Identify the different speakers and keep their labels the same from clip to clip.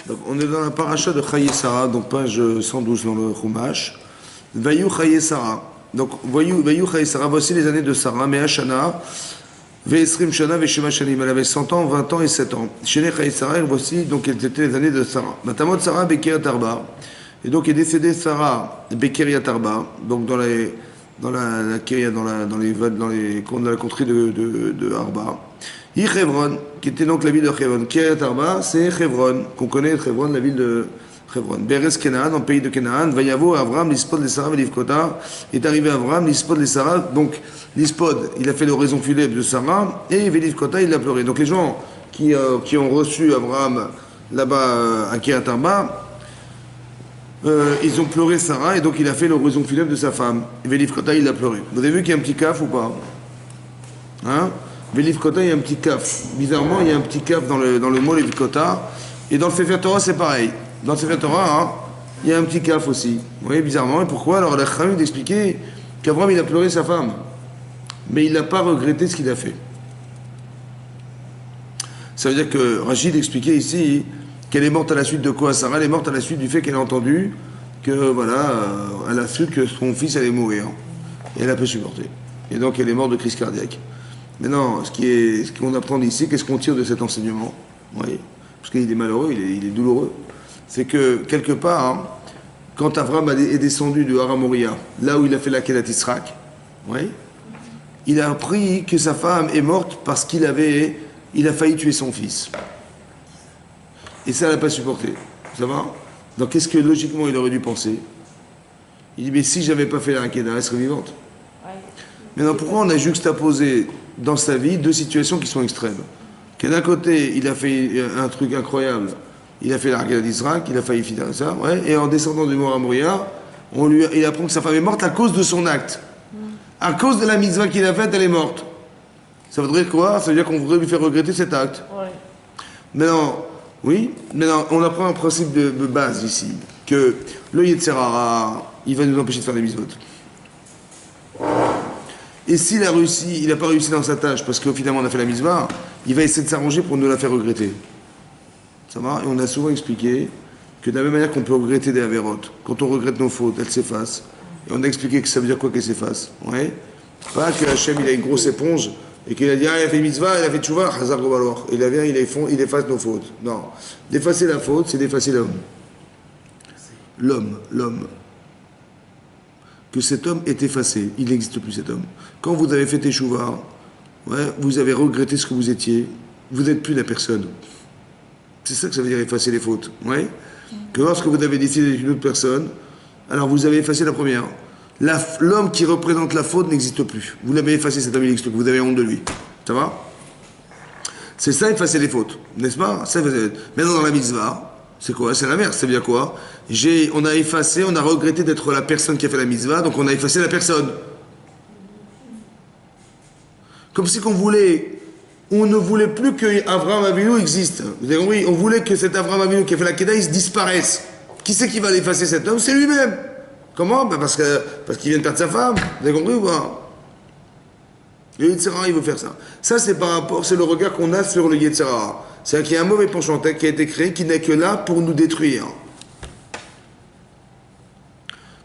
Speaker 1: Donc, on est dans la paracha de Chaye Sarah, donc page 112 dans le Chumash. Vayou Chaye Sarah. Donc, Vayou Chaye Sarah, voici les années de Sarah, Mea Shana, Ve'esrim Shana, Ve'shema Shanim. Elle avait 100 ans, 20 ans et 7 ans. Chez Chaye Sarah, voici, donc, elles étaient les années de Sarah. Matamot Sarah, Bekeriat Arba. Et donc, est décédée Sarah, Bekeriat Arba, donc dans la Kiria, dans la contrée de Arba. Hebron, qui était donc la ville de Hebron. Kiryat Arba, c'est Hebron, qu'on connaît, Hebron, la ville de Hebron. Beres Kenaan, dans le pays de Kenaan. Vayavo, Avram, l'Ispod, les Sarah, Velivkota. Est arrivé Avram, l'Ispod, les Sarah. Donc, l'Ispod, il a fait l'oraison funèbre de Sarah, et Velivkota, il l'a pleuré. Donc, les gens qui ont reçu Avram là-bas à Kiryat Arba, ils ont pleuré Sarah, et donc il a fait l'oraison funèbre de sa femme. Velivkota, il l'a pleuré. Vous avez vu qu'il y a un petit caf ou pas? Hein? Velivkota, il y a un petit kaf. Bizarrement, il y a un petit kaf dans le mot Velivkota. Et dans le Sefer Torah, c'est pareil. Dans le Sefer Torah, hein, il y a un petit kaf aussi. Vous voyez, bizarrement. Et pourquoi? Alors, la Chachamim d'expliquer qu'Abraham, il a pleuré sa femme. Mais il n'a pas regretté ce qu'il a fait. Ça veut dire que Rachid expliquait ici qu'elle est morte à la suite de quoi? Sarah, elle est morte à la suite du fait qu'elle a entendu que, voilà, elle a su que son fils allait mourir. Et elle a pu supporter. Et donc, elle est morte de crise cardiaque. Maintenant, ce qu'on apprend ici, qu'est-ce qu'on tire de cet enseignement? Oui, parce qu'il est malheureux, il est douloureux. C'est que, quelque part, hein, quand Avram est descendu de Har Moria, là où il a fait la Kedat Yitzhak, oui, il a appris que sa femme est morte parce qu'il a failli tuer son fils. Et ça, elle n'a pas supporté. Ça va? Donc, qu'est-ce que, logiquement, il aurait dû penser? Il dit, mais si je n'avais pas fait la Kedah, elle serait vivante. Maintenant, pourquoi on a juxtaposé dans sa vie deux situations qui sont extrêmes? Que d'un côté, il a fait un truc incroyable, il a fait la Kedat Yitzhak, il a failli finir ça, ouais, et en descendant du Mont Moria, il apprend que sa femme est morte à cause de son acte. À cause de la mitzvah qu'il a faite, elle est morte. Ça voudrait dire quoi? Ça veut dire qu'on voudrait lui faire regretter cet acte. Ouais. Maintenant, oui, maintenant, on apprend un principe de base ici, que le Yetzer Hara, il va nous empêcher de faire des mitzvot. Et s'il a réussi, il n'a pas réussi dans sa tâche, parce qu'au finalement on a fait la mitzvah, il va essayer de s'arranger pour nous la faire regretter. Ça va? Et on a souvent expliqué que de la même manière qu'on peut regretter des avérotes, quand on regrette nos fautes, elles s'effacent. Et on a expliqué que ça veut dire quoi qu'elles s'effacent. Ouais? Pas que Hachem il a une grosse éponge et qu'il a dit ah, il a fait mitzvah, il a fait tchouva, Hazar Gobalor. Et il vient, il efface nos fautes. Non. D'effacer la faute, c'est d'effacer l'homme. L'homme. Que cet homme est effacé. Il n'existe plus, cet homme. Quand vous avez fait teshuva, ouais, vous avez regretté ce que vous étiez, vous n'êtes plus la personne. C'est ça que ça veut dire effacer les fautes. Ouais? Que lorsque vous avez décidé d'être une autre personne, alors vous avez effacé la première. L'homme qui représente la faute n'existe plus. Vous l'avez effacé, cet homme, il n'existe plus. Vous avez honte de lui. Ça va? C'est ça, effacer les fautes. N'est-ce pas? Ça, maintenant, dans la mitzvah, c'est quoi? C'est l'inverse. Ça veut dire quoi? On a effacé, on a regretté d'être la personne qui a fait la mitzvah, donc on a effacé la personne. Comme si on ne voulait plus que Avraham Avinu existe. Vous avez compris? On voulait que cet Avraham Avinu qui a fait la Kedah, il disparaisse. Qui c'est qui va effacer cet homme? C'est lui-même. Comment? Ben parce qu'il vient de perdre sa femme. Vous avez compris ou pas? Le Yetzer Hara, il veut faire ça. Ça, c'est le regard qu'on a sur le Yetzer Hara. C'est-à-dire qu'il y a un mauvais penchant qui a été créé, qui n'est que là pour nous détruire.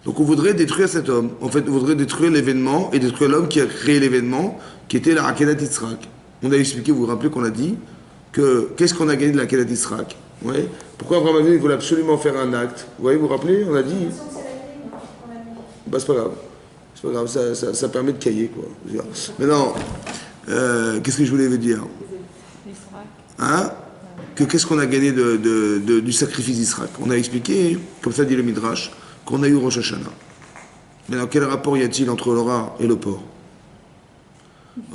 Speaker 1: Donc on voudrait détruire cet homme. En fait, on voudrait détruire l'événement et détruire l'homme qui a créé l'événement, qui était la Kedat Yitzhak. On a expliqué, vous vous rappelez qu'on a dit que qu'est-ce qu'on a gagné de la Kedat Yitzhak? Ouais. Pourquoi Abraham Avinu voulait absolument faire un acte? Vous voyez, vous vous rappelez? On a dit. Bah, c'est pas grave. C'est pas grave, ça permet de cailler, quoi. Maintenant, qu'est-ce que je voulais vous dire? Hein? Qu'est-ce qu'on a gagné du sacrifice d'Israël? On a expliqué, comme ça dit le Midrash, qu'on a eu Rosh Hashanah. Maintenant, quel rapport y a-t-il entre le rat et le porc?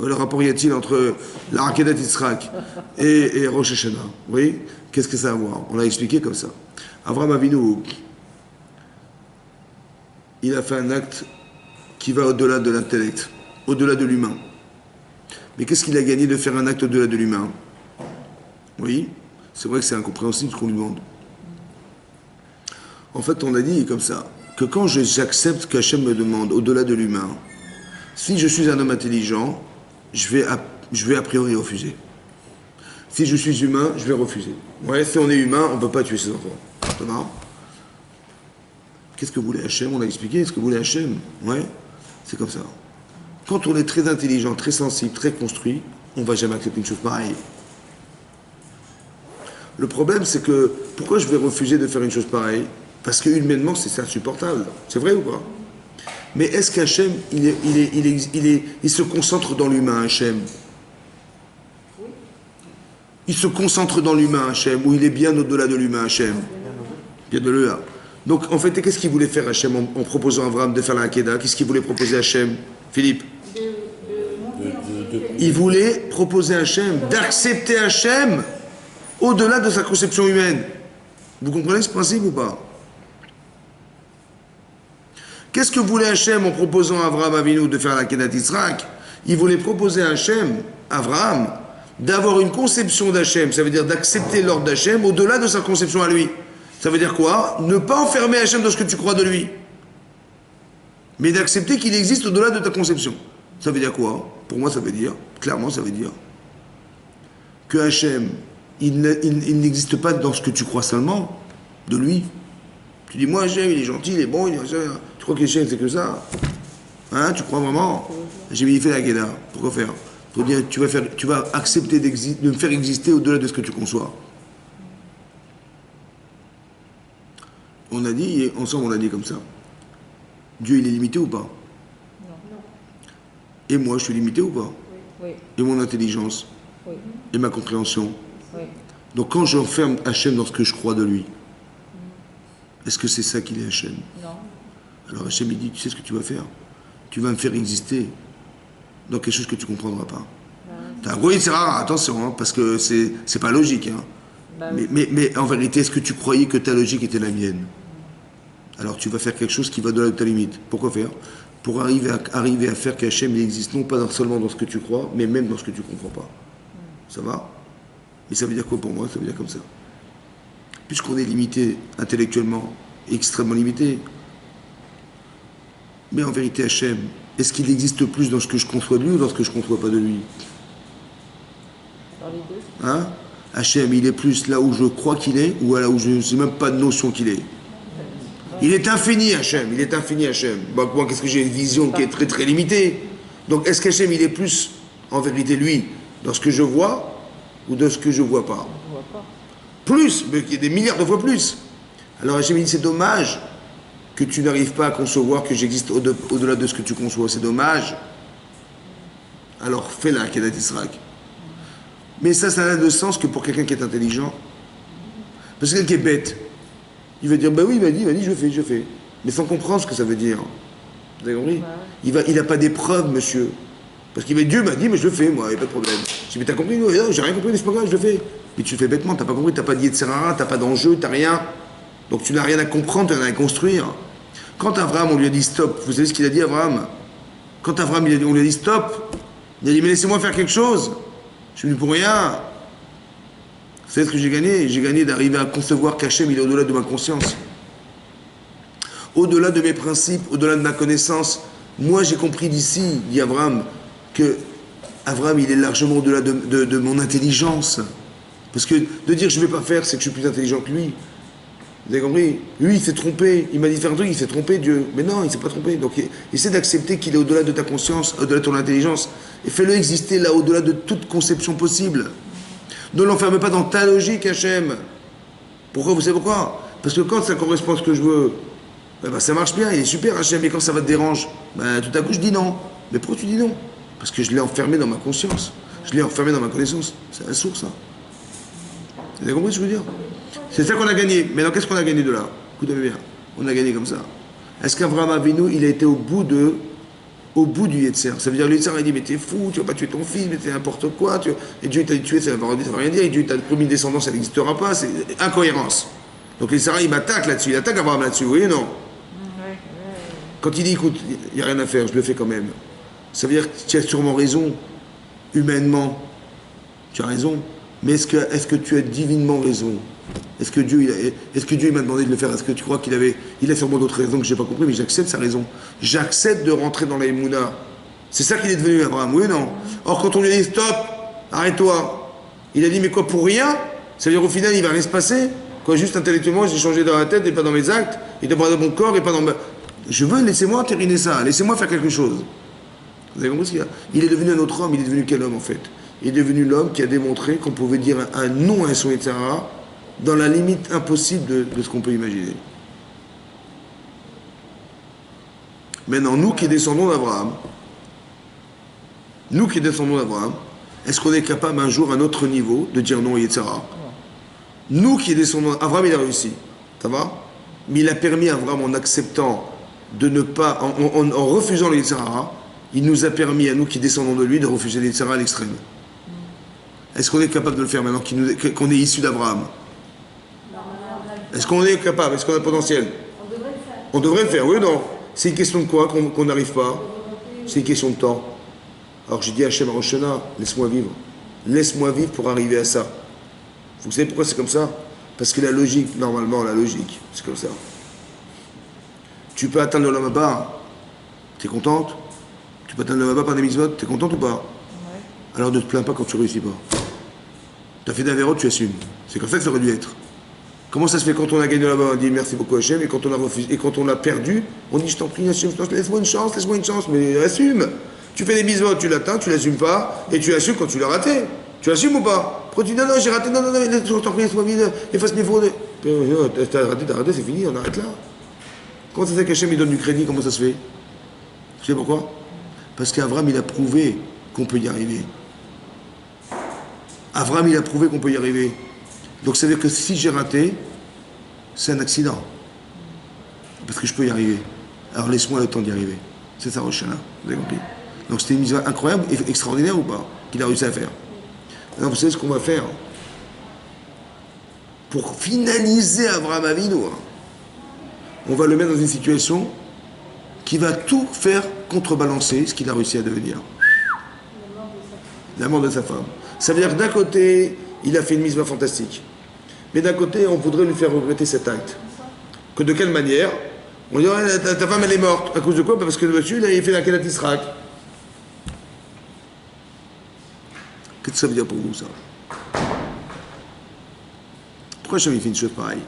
Speaker 1: Le rapport y a-t-il entre la Kedat Yitzhak et Rosh Hashanah? Vous voyez? Qu'est-ce que ça a à voir? On l'a expliqué comme ça. Avraham Avinu, il a fait un acte qui va au-delà de l'intellect, au-delà de l'humain. Mais qu'est-ce qu'il a gagné de faire un acte au-delà de l'humain? Oui, c'est vrai que c'est incompréhensible ce qu'on lui demande. En fait, on a dit comme ça, que quand j'accepte qu'Hachem me demande au-delà de l'humain, si je suis un homme intelligent, je vais a priori refuser. Si je suis humain, je vais refuser. Ouais, si on est humain, on ne peut pas tuer ses enfants. C'est marrant. Qu'est-ce que voulait Hachem? On a expliqué ce que voulait Hachem. Ouais, c'est comme ça. Quand on est très intelligent, très sensible, très construit, on ne va jamais accepter une chose pareille. Le problème, c'est que, pourquoi je vais refuser de faire une chose pareille? Parce que humainement, c'est insupportable. C'est vrai ou pas? Mais est-ce qu'Hachem, il se concentre dans l'humain, Hachem? Il se concentre dans l'humain, Hachem, ou il est bien au-delà de l'humain, Hachem? Bien de l'humain. Donc, en fait, qu'est-ce qu'il voulait faire, Hachem, en proposant à Abraham de faire la Hakeda? Qu'est-ce qu'il voulait proposer à Hachem, Philippe? Il voulait proposer à Hachem d'accepter Hachem au-delà de sa conception humaine. Vous comprenez ce principe ou pas? Qu'est-ce que voulait Hachem en proposant à Abraham Avinu de faire la Kedat Yitzhak? Il voulait proposer à Hachem, Abraham, d'avoir une conception d'Hachem, ça veut dire d'accepter l'ordre d'Hachem au-delà de sa conception à lui. Ça veut dire quoi? Ne pas enfermer Hachem dans ce que tu crois de lui, mais d'accepter qu'il existe au-delà de ta conception. Ça veut dire quoi? Pour moi, ça veut dire, clairement, ça veut dire que Hachem, il n'existe pas dans ce que tu crois seulement de lui. Tu dis, moi, Hachem, il est gentil, il est bon, tu crois qu'Hachem, c'est que ça? Hein, tu crois vraiment? Hachem, il fait la Guéda. Pourquoi faire? Pour dire, tu vas accepter de me faire exister au-delà de ce que tu conçois. On a dit, et ensemble, on a dit comme ça. Dieu, il est limité ou pas? Non. Et moi, je suis limité ou pas? Oui. Et mon intelligence? Oui. Et ma compréhension? Oui. Donc quand j'enferme Hachem dans ce que je crois de lui, est-ce que c'est ça qu'il est Hachem? Non. Alors Hachem, il dit, tu sais ce que tu vas faire? Tu vas me faire exister dans quelque chose que tu ne comprendras pas. T'as un gros Yitzhara, attention, hein, parce que c'est pas logique. Hein. Mais en vérité, est-ce que tu croyais que ta logique était la mienne? Alors tu vas faire quelque chose qui va de ta limite. Pourquoi faire? Pour arriver à faire qu'Hachem il existe, non pas seulement dans ce que tu crois, mais même dans ce que tu ne comprends pas. Ça va? Mais ça veut dire quoi pour moi? Ça veut dire comme ça. Puisqu'on est limité intellectuellement, extrêmement limité, mais en vérité, Hachem, est-ce qu'il existe plus dans ce que je conçois de lui ou dans ce que je ne conçois pas de lui? Dans les deux. Hein? Hachem, il est plus là où je crois qu'il est ou là où je n'ai même pas de notion qu'il est? Il est infini, Hachem. Il est infini, Hachem. Bah, moi, qu'est-ce que j'ai une vision qui est très très limitée. Donc, est-ce qu'Hachem, il est plus, en vérité, lui, dans ce que je vois ou dans ce que je ne vois pas? Plus, mais il y a des milliards de fois plus. Alors, Hachem, il dit, c'est dommage que tu n'arrives pas à concevoir que j'existe au-delà de ce que tu conçois. C'est dommage. Alors, fais-la, Kedat Yitzhak. Mais ça n'a de sens que pour quelqu'un qui est intelligent. Parce que quelqu'un qui est bête, il va dire, bah oui, il m'a dit, je fais. Mais sans comprendre ce que ça veut dire. Vous avez compris? Il n'a pas d'épreuve, monsieur. Parce qu'il va dire, Dieu m'a dit, mais je le fais, moi, il n'y a pas de problème. Je dis, mais t'as compris? Non, j'ai rien compris, mais c'est pas grave, je le fais. Mais tu le fais bêtement, t'as pas compris, t'as pas dit de Serara, t'as pas d'enjeu, t'as rien. Donc tu n'as rien à comprendre, tu n'as rien à construire. Quand Abraham, on lui a dit stop, vous savez ce qu'il a dit, Abraham? Quand Abraham, on lui a dit stop, il a dit, mais laissez-moi faire quelque chose. Je suis venu pour rien. Vous savez ce que j'ai gagné? J'ai gagné d'arriver à concevoir qu'Hachem, il est au-delà de ma conscience. Au-delà de mes principes, au-delà de ma connaissance. Moi, j'ai compris d'ici, dit Abraham, que Abraham, il est largement au-delà de mon intelligence. Parce que de dire je ne vais pas faire, c'est que je suis plus intelligent que lui. Vous avez compris? Lui, il s'est trompé. Il m'a dit de faire un truc, il s'est trompé, Dieu. Mais non, il ne s'est pas trompé. Donc, essaie d'accepter qu'il est au-delà de ta conscience, au-delà de ton intelligence. Et fais-le exister là, au-delà de toute conception possible. Ne l'enferme pas dans ta logique, Hachem. Pourquoi? Vous savez pourquoi? Parce que quand ça correspond à ce que je veux, ça marche bien, il est super, Hachem. Et quand ça va te déranger, tout à coup, je dis non. Mais pourquoi tu dis non? Parce que je l'ai enfermé dans ma conscience. Je l'ai enfermé dans ma connaissance. C'est la source, ça. Vous avez compris ce que je veux dire? C'est ça qu'on a gagné. Maintenant, qu'est-ce qu'on a gagné de là? Écoutez bien. On a gagné comme ça. Est-ce qu'Abraham Avinu, il a été au bout du Yetzer? Ça veut dire, le Yetzer a dit, mais t'es fou, tu vas pas tuer ton fils, mais c'est n'importe quoi. Et Dieu t'a dit tuer, ça ne veut rien dire. Et Dieu t'a promis une descendance, ça n'existera pas. C'est incohérence. Donc le Yetzer, il m'attaque là-dessus. Il attaque Abraham là-dessus, vous voyez, non? Quand il dit, écoute, il n'y a rien à faire, je le fais quand même. Ça veut dire que tu as sûrement raison, humainement. Tu as raison. Mais est-ce que tu as divinement raison? Est-ce que Dieu m'a demandé de le faire? Est-ce que tu crois il a sûrement d'autres raisons que je n'ai pas compris, mais j'accepte sa raison. J'accepte de rentrer dans la Emouna. C'est ça qu'il est devenu, Abraham, oui ou non? Or, quand on lui dit stop, arrête-toi, Il a dit, mais quoi, pour rien? Ça veut dire au final, il va rien se passer? Quoi, juste intellectuellement, j'ai changé dans la tête et pas dans mes actes, et dans mon corps et pas dans ma... Je veux, laissez-moi entériner ça, laissez-moi faire quelque chose. Vous avez compris ce qu'il y a? Il est devenu un autre homme, il est devenu quel homme en fait? Il est devenu l'homme qui a démontré qu'on pouvait dire un non à son Yetzirah dans la limite impossible de ce qu'on peut imaginer. Maintenant, nous qui descendons d'Abraham, est-ce qu'on est capable un jour, à notre niveau, de dire non au Yetzirah? Nous qui descendons, Abraham il a réussi, ça va? Mais il a permis à Abraham, en acceptant de ne pas, en refusant le Yetzirah, il nous a permis à nous qui descendons de lui de refuser le Yetzirah à l'extrême. Est-ce qu'on est capable de le faire maintenant qu'on est issu d'Abraham? Est-ce qu'on est capable? Est-ce qu'on a le potentiel? On devrait le faire, oui ou non? C'est une question de quoi qu'on n'arrive pas? C'est une question de temps. Alors j'ai dit à Hachem Rosh Hashanah, laisse-moi vivre. Laisse-moi vivre pour arriver à ça. Vous savez pourquoi c'est comme ça? Parce que la logique, normalement, la logique, c'est comme ça. Tu peux atteindre l'Olam Haba, t'es contente? Tu peux atteindre l'Olam Haba par des mitzvot, t'es contente ou pas? Ouais. Alors ne te plains pas quand tu réussis pas. T'as fait d'Averot, tu assumes. C'est comme ça que ça aurait dû être. Comment ça se fait quand on a gagné là-bas, on dit merci beaucoup Hachem, et quand on a refusé, et quand on a perdu, on dit je t'en prie Hachem, laisse-moi une chance, mais assume. Tu fais des mitzvot, tu l'atteins, tu l'assumes pas, et tu assumes quand tu l'as raté. Tu assumes ou pas? Pourquoi tu dis non, j'ai raté, non, je t'en prie, laisse-moi vite, efface mes fautes. T'as raté, c'est fini, on arrête là. Comment ça se fait qu'Hachem il donne du crédit, comment ça se fait? Tu sais pourquoi? Parce qu'Avram il a prouvé qu'on peut y arriver. Avram il a prouvé qu'on peut y arriver. Donc ça veut dire que si j'ai raté, c'est un accident. Parce que je peux y arriver. Alors laisse-moi le temps d'y arriver. C'est ça Rosh Hashanah, vous avez compris? Donc c'était une mise incroyable, extraordinaire ou pas? Qu'il a réussi à faire. Alors vous savez ce qu'on va faire? Pour finaliser Abraham Avinu, on va le mettre dans une situation qui va tout faire contrebalancer ce qu'il a réussi à devenir. La mort de sa femme. Ça veut dire que d'un côté, il a fait une mitzvah fantastique. Mais d'un côté, on voudrait lui faire regretter cet acte. Que de quelle manière? On dirait, ta femme elle est morte. À cause de quoi? Parce que le monsieur, il a fait la Kedat Yisrak. Qu'est-ce que ça veut dire pour vous, ça? Pourquoi jamais il fait une chose pareille?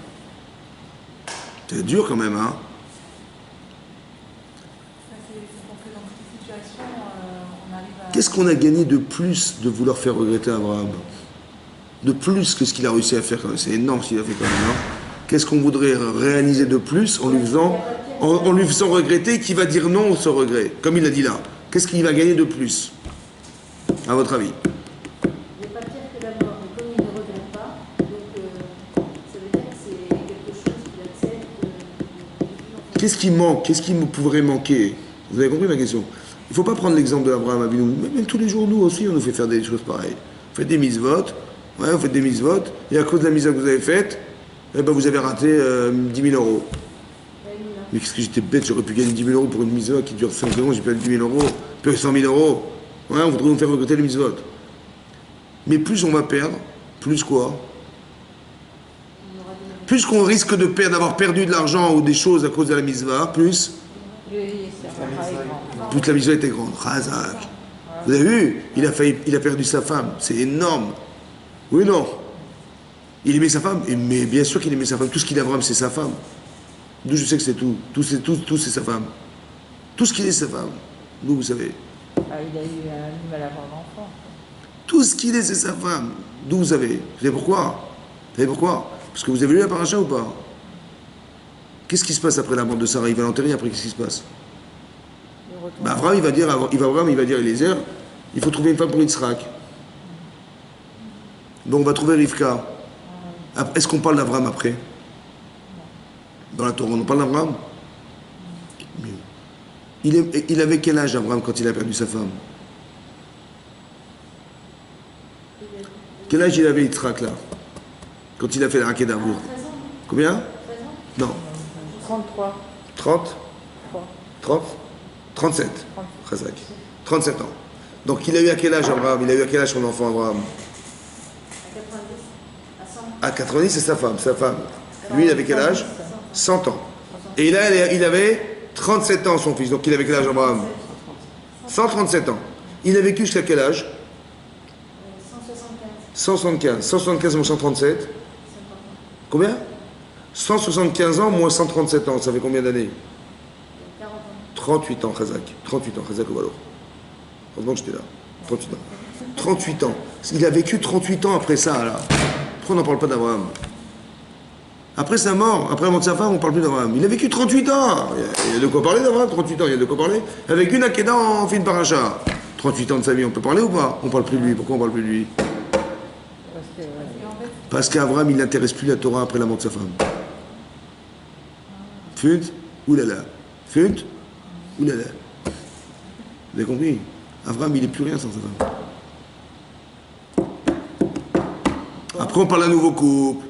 Speaker 1: C'est dur quand même, hein? Qu'est-ce qu'on a gagné de plus de vouloir faire regretter Abraham? De plus que ce qu'il a réussi à faire, c'est énorme ce qu'il a fait quand même. Hein. Qu'est-ce qu'on voudrait réaliser de plus en lui faisant regretter, qui va dire non sans regret, comme il l'a dit là? Qu'est-ce qu'il va gagner de plus, à votre avis?
Speaker 2: Il n'est pas pire que la mort, mais comme il ne regrette pas, donc ça veut dire que c'est quelque chose qu'il accepte.
Speaker 1: Qu'est-ce qui manque? Qu'est-ce qui pourrait manquer? Vous avez compris ma question? Il ne faut pas prendre l'exemple de Abraham Avinu. Même tous les jours, nous aussi, on nous fait faire des choses pareilles. Vous faites des mitzvot, ouais, vous faites des mitzvot, et à cause de la mitzvah que vous avez faite, eh ben vous avez raté 10 000 euros. Mais qu'est-ce que j'étais bête, j'aurais pu gagner 10 000 euros pour une mitzvah qui dure 5 secondes, j'ai perdu 10 000 euros, puis 100 000 euros. Ouais, on voudrait nous faire regretter les mitzvot. Mais plus on va perdre, plus quoi? Plus qu'on risque de perdre, d'avoir perdu de l'argent ou des choses à cause de la mitzvah, plus la mitzvah était grande. Razak. Vous avez vu? Il a perdu sa femme. C'est énorme. Oui ou non? Il aimait sa femme? Mais bien sûr qu'il aimait sa femme. Tout ce qu'il a vraiment, c'est sa femme. D'où je sais que c'est tout. Tout, c'est sa femme. Tout ce qu'il est, c'est sa femme. D'où vous savez?
Speaker 3: Ah, il a eu du mal à avoir d'enfant.
Speaker 1: Tout ce qu'il est, c'est sa femme. D'où vous savez? Vous savez pourquoi? Vous savez pourquoi? Parce que vous avez lu la paracha ou pas? Qu'est-ce qui se passe après la mort de Sarah? Il va l'enterrer, après qu'est-ce qui se passe? Bah, Abraham, il va dire Eliezer, il faut trouver une femme pour Yitzhak. Donc on va trouver Rivka. Est-ce qu'on parle d'Abraham après? Dans la Torah, on parle d'Abraham? Il avait quel âge, Abraham, quand il a perdu sa femme? Quel âge il avait Yitzhak, là? Quand il a fait la raquette d'Abour? Combien? Non.
Speaker 3: 33.
Speaker 1: 30? 30? 37. 37 ans. Donc il a eu à quel âge Abraham? Il a eu à quel âge son enfant Abraham? À 90, c'est sa femme. Lui, il avait quel âge? 100 ans. Et là, il avait 37 ans, son fils. Donc il avait quel âge Abraham? 137 ans. Il a vécu jusqu'à quel âge? 175. 175 moins 137. Combien? 175 ans moins 137 ans. Ça fait combien d'années?
Speaker 2: 40 ans.
Speaker 1: 38 ans, Khazak. 38 ans, Khazak au Valo. Heureusement que j'étais là. 38 ans. 38 ans. Il a vécu 38 ans après ça, là. Pourquoi on n'en parle pas d'Abraham? Après sa mort, après la mort de sa femme, on ne parle plus d'Abraham. Il a vécu 38 ans. Il y a de quoi parler d'Abraham, 38 ans. Il y a de quoi parler. Avec une Akéda en fin de paracha. 38 ans de sa vie, on peut parler ou pas? On ne parle plus de lui. Pourquoi on ne parle plus de lui?
Speaker 3: Parce que,
Speaker 1: Parce qu'Abraham, il n'intéresse plus la Torah après la mort de sa femme. Fut, oulala. Fut, oulala. Vous avez compris? Abraham, il n'est plus rien sans sa femme. Après, on parle d'un nouveau couple.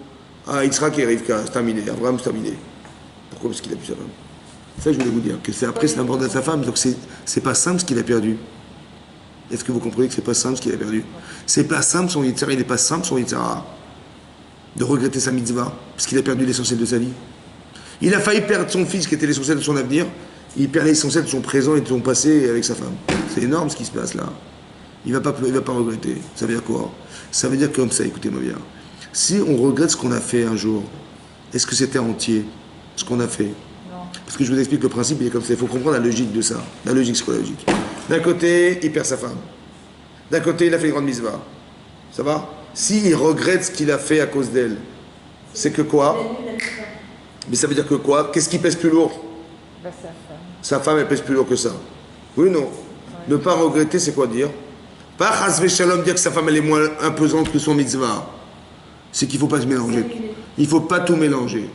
Speaker 1: Ah, Yitzhak et Rivka, c'est terminé. Abraham, c'est terminé. Pourquoi? Parce qu'il a plus sa femme. Ça, je voulais vous dire. Que c'est après, c'est la mort de sa femme. Donc, c'est pas simple ce qu'il a perdu. Est-ce que vous comprenez que c'est pas simple ce qu'il a perdu? C'est pas simple son Yitzhak. Il n'est pas simple son Yitzhak. De regretter sa mitzvah. Parce qu'il a perdu l'essentiel de sa vie. Il a failli perdre son fils qui était l'essentiel de son avenir. Il perd l'essentiel de son présent et de son passé avec sa femme. C'est énorme ce qui se passe là. Il va pas pleurer, il va pas regretter. Ça veut dire quoi? Ça veut dire comme ça, écoutez-moi bien. Si on regrette ce qu'on a fait un jour, est-ce que c'était entier, ce qu'on a fait?
Speaker 3: non.
Speaker 1: Parce que je vous explique le principe, il est comme ça. Il faut comprendre la logique de ça. La logique, c'est quoi la logique? D'un côté, il perd sa femme. D'un côté, il a fait une grande mitzvah. Ça va? S'il regrette ce qu'il a fait à cause d'elle, c'est que quoi? Mais ça veut dire que quoi? Qu'est-ce qui pèse plus lourd?
Speaker 3: Bah, sa femme.
Speaker 1: Sa femme, elle pèse plus lourd que ça. Oui ou non? Ne pas regretter, c'est quoi dire? Pas chas shalom dire que sa femme, elle est moins imposante que son mitzvah. C'est qu'il ne faut pas se mélanger. Il ne faut pas tout mélanger.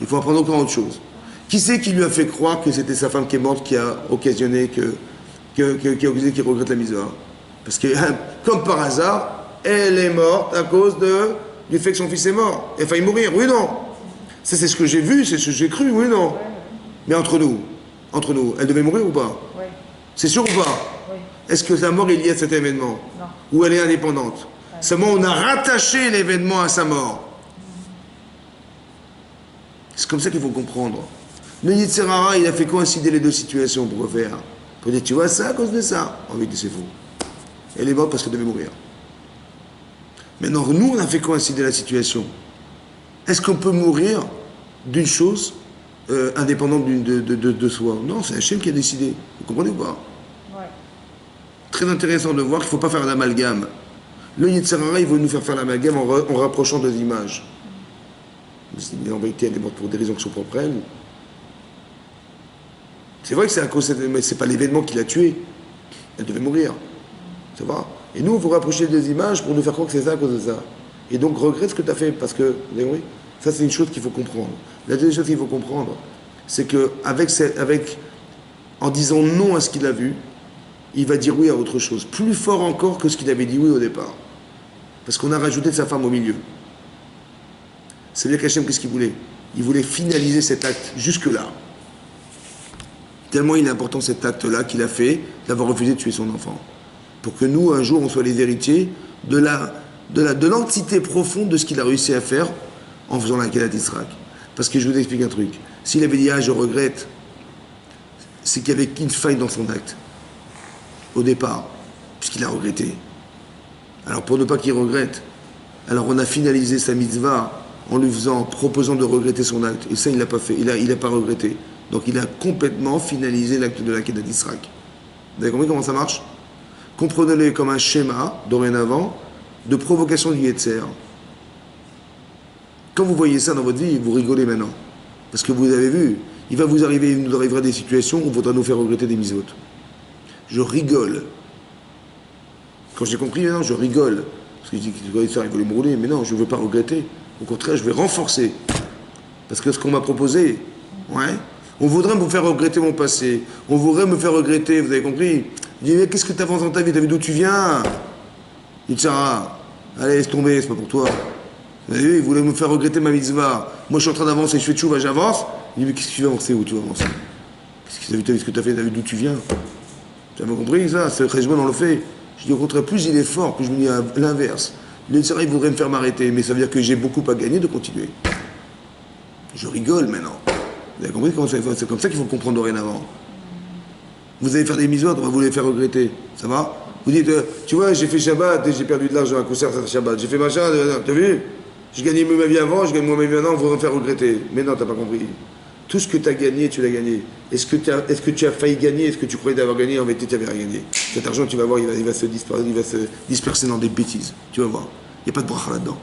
Speaker 1: Il faut apprendre encore autre chose. Qui c'est qui lui a fait croire que c'était sa femme qui est morte qui a occasionné qui regrette la mitzvah? Parce que, comme par hasard, elle est morte à cause du fait que son fils est mort. Elle a failli mourir, oui ou non? Ça, c'est ce que j'ai vu, c'est ce que j'ai cru, oui ou non? Mais entre nous, elle devait mourir ou pas?
Speaker 3: Oui.
Speaker 1: C'est sûr ou pas?
Speaker 3: Oui.
Speaker 1: Est-ce que sa mort est liée à cet événement?
Speaker 3: Non.
Speaker 1: Ou elle est indépendante? Seulement, on a rattaché l'événement à sa mort. C'est comme ça qu'il faut comprendre. Le Yetzer Hara, il a fait coïncider les deux situations pour faire. Pour dire, tu vois, ça à cause de ça. En vérité, c'est faux. Elle est morte parce qu'elle devait mourir. Maintenant, nous, on a fait coïncider la situation. Est-ce qu'on peut mourir d'une chose indépendante de soi? Non, c'est Hachem qui a décidé. Vous comprenez ou pas?
Speaker 3: Ouais.
Speaker 1: Très intéressant de voir qu'il ne faut pas faire d'amalgame. Le Yetzer Hara, il veut nous faire l'amalgame en rapprochant deux images. Mais en vérité, elle est morte pour des raisons qui sont propres à elle. C'est vrai que c'est à cause, mais c'est pas l'événement qui l'a tuée. Elle devait mourir. Ça va? Et nous, on veut rapprocher les deux images pour nous faire croire que c'est ça à cause de ça. Et donc, regrette ce que tu as fait, parce que, vous avez compris? Ça, c'est une chose qu'il faut comprendre. La deuxième chose qu'il faut comprendre, c'est que en disant non à ce qu'il a vu, il va dire oui à autre chose. Plus fort encore que ce qu'il avait dit oui au départ. Parce qu'on a rajouté sa femme au milieu. Ça veut dire qu'Hachem, qu'est-ce qu'il voulait? Il voulait finaliser cet acte jusque-là. Tellement il est important cet acte-là qu'il a fait d'avoir refusé de tuer son enfant. Pour que nous, un jour, on soit les héritiers de l'entité profonde de ce qu'il a réussi à faire en faisant la Kedat Yitzhak. Parce que je vous explique un truc. S'il avait dit « Ah, je regrette », c'est qu'il y avait qu'une faille dans son acte. Au départ, puisqu'il a regretté. Alors pour ne pas qu'il regrette, alors on a finalisé sa mitzvah en lui proposant de regretter son acte. Et ça, il ne l'a pas fait. Il n'a pas regretté. Donc il a complètement finalisé l'acte de la Kedat Yitzhak. Vous avez compris comment ça marche? Comprenez-le comme un schéma, dorénavant, de provocation du Yetzer. Quand vous voyez ça dans votre vie, vous rigolez maintenant. Parce que vous avez vu, il nous arrivera des situations où il faudra nous faire regretter des mitzvot. Je rigole. Quand j'ai compris maintenant, je rigole. Parce que je dis que le Yetzer, il voulait me rouler, mais non, je ne veux pas regretter. Au contraire, je vais renforcer. Parce que ce qu'on m'a proposé, ouais, on voudrait me faire regretter mon passé. On voudrait me faire regretter, vous avez compris? Je dis, mais qu'est-ce que tu avances dans ta vie? T'as vu d'où tu viens? Il dit, Sarah, allez, laisse tomber, c'est pas pour toi. Vous avez vu, il voulait me faire regretter ma mitzvah. Moi, je suis en train d'avancer, je fais tchouva, j'avance. Il dit, mais qu'est-ce que tu vas avancer? Où tu vas avancer? Qu'est-ce que tu as vu ce que tu as fait? T'as vu d'où tu viens? Tu as compris ça? C'est le cheshbon, on le fait. Je dis, au contraire, plus il est fort, plus je me dis à l'inverse. Le Sarah, il voudrait me faire m'arrêter, mais ça veut dire que j'ai beaucoup à gagner de continuer. Je rigole maintenant. Vous avez compris comment c'est comme ça qu'il faut comprendre dorénavant. Vous allez faire des misotes, on va vous les faire regretter. Ça va? Vous dites, tu vois, j'ai fait Shabbat et j'ai perdu de l'argent à un concert à Shabbat. J'ai fait machin, t'as vu? Je gagnais mieux ma vie avant, je gagne moins ma vie maintenant, vous me faire regretter. Mais non, t'as pas compris. Tout ce que tu as gagné, tu l'as gagné. Est-ce que tu as failli gagner? Est-ce que tu croyais d'avoir gagné? En vérité, tu n'avais rien gagné. Cet argent, tu vas voir, il va se disperser dans des bêtises. Tu vas voir. Il n'y a pas de bracha là-dedans.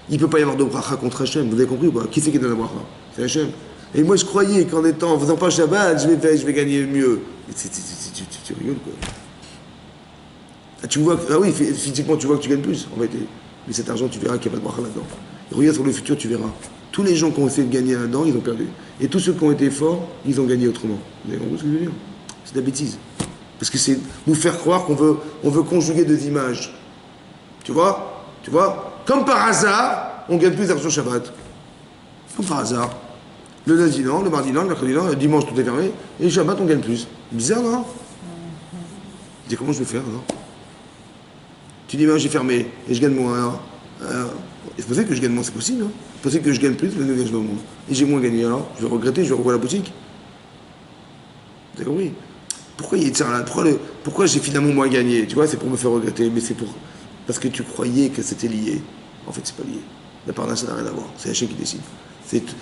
Speaker 1: Il ne peut pas y avoir de bracha contre Hachem. Vous avez compris ou pas? Qui c'est qui donne la bracha? C'est Hachem. Et moi, je croyais en faisant pas Shabbat, je vais gagner mieux. Tu rigoles, quoi. Ah, tu vois, ah oui, physiquement, tu vois que tu gagnes plus, en vérité. Mais cet argent, tu verras qu'il n'y a pas de bracha là-dedans. Et regarde sur le futur, tu verras. Tous les gens qui ont essayé de gagner là-dedans, ils ont perdu. Et tous ceux qui ont été forts, ils ont gagné autrement. Vous avez compris ce que je veux dire? C'est de la bêtise. Parce que c'est nous faire croire qu'on veut conjuguer deux images. Tu vois? Comme par hasard, on gagne plus d'argent Shabbat. Comme par hasard. Le lundi non, le mardi non, le mercredi non, le dimanche tout est fermé. Et le Shabbat, on gagne plus. Bizarre, non? Tu dis, comment je vais faire, non? Tu dis, ben, j'ai fermé et je gagne moins. C'est possible que je gagne moins, c'est possible. Hein? C'est possible que je gagne plus, mais je gagne moins. Et j'ai moins gagné, alors je vais regretter, je vais revoir la boutique. Vous avez compris? Pourquoi il y a ça là? Pourquoi j'ai finalement moins gagné? Tu vois, c'est pour me faire regretter, mais c'est parce que tu croyais que c'était lié. En fait, c'est pas lié. La part d'un, ça n'a rien à voir. C'est Hachem qui décide.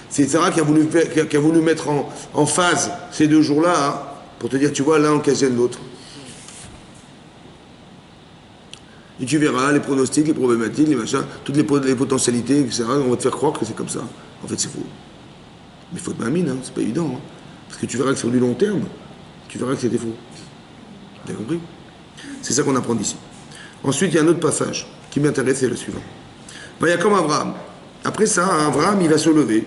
Speaker 1: C'est Sarah qui a voulu mettre en phase ces deux jours-là, hein, pour te dire, tu vois, l'un occasionne l'autre. Et tu verras les pronostics, les problématiques, les machins, toutes les potentialités, etc. On va te faire croire que c'est comme ça. En fait, c'est faux. Mais il faut être mamine, hein, c'est pas évident. Hein. Parce que tu verras que sur du long terme, tu verras que c'était faux. Tu as compris? C'est ça qu'on apprend d'ici. Ensuite, il y a un autre passage qui m'intéresse, c'est le suivant. Il y a comme Abraham. Après ça, Abraham, il va se lever.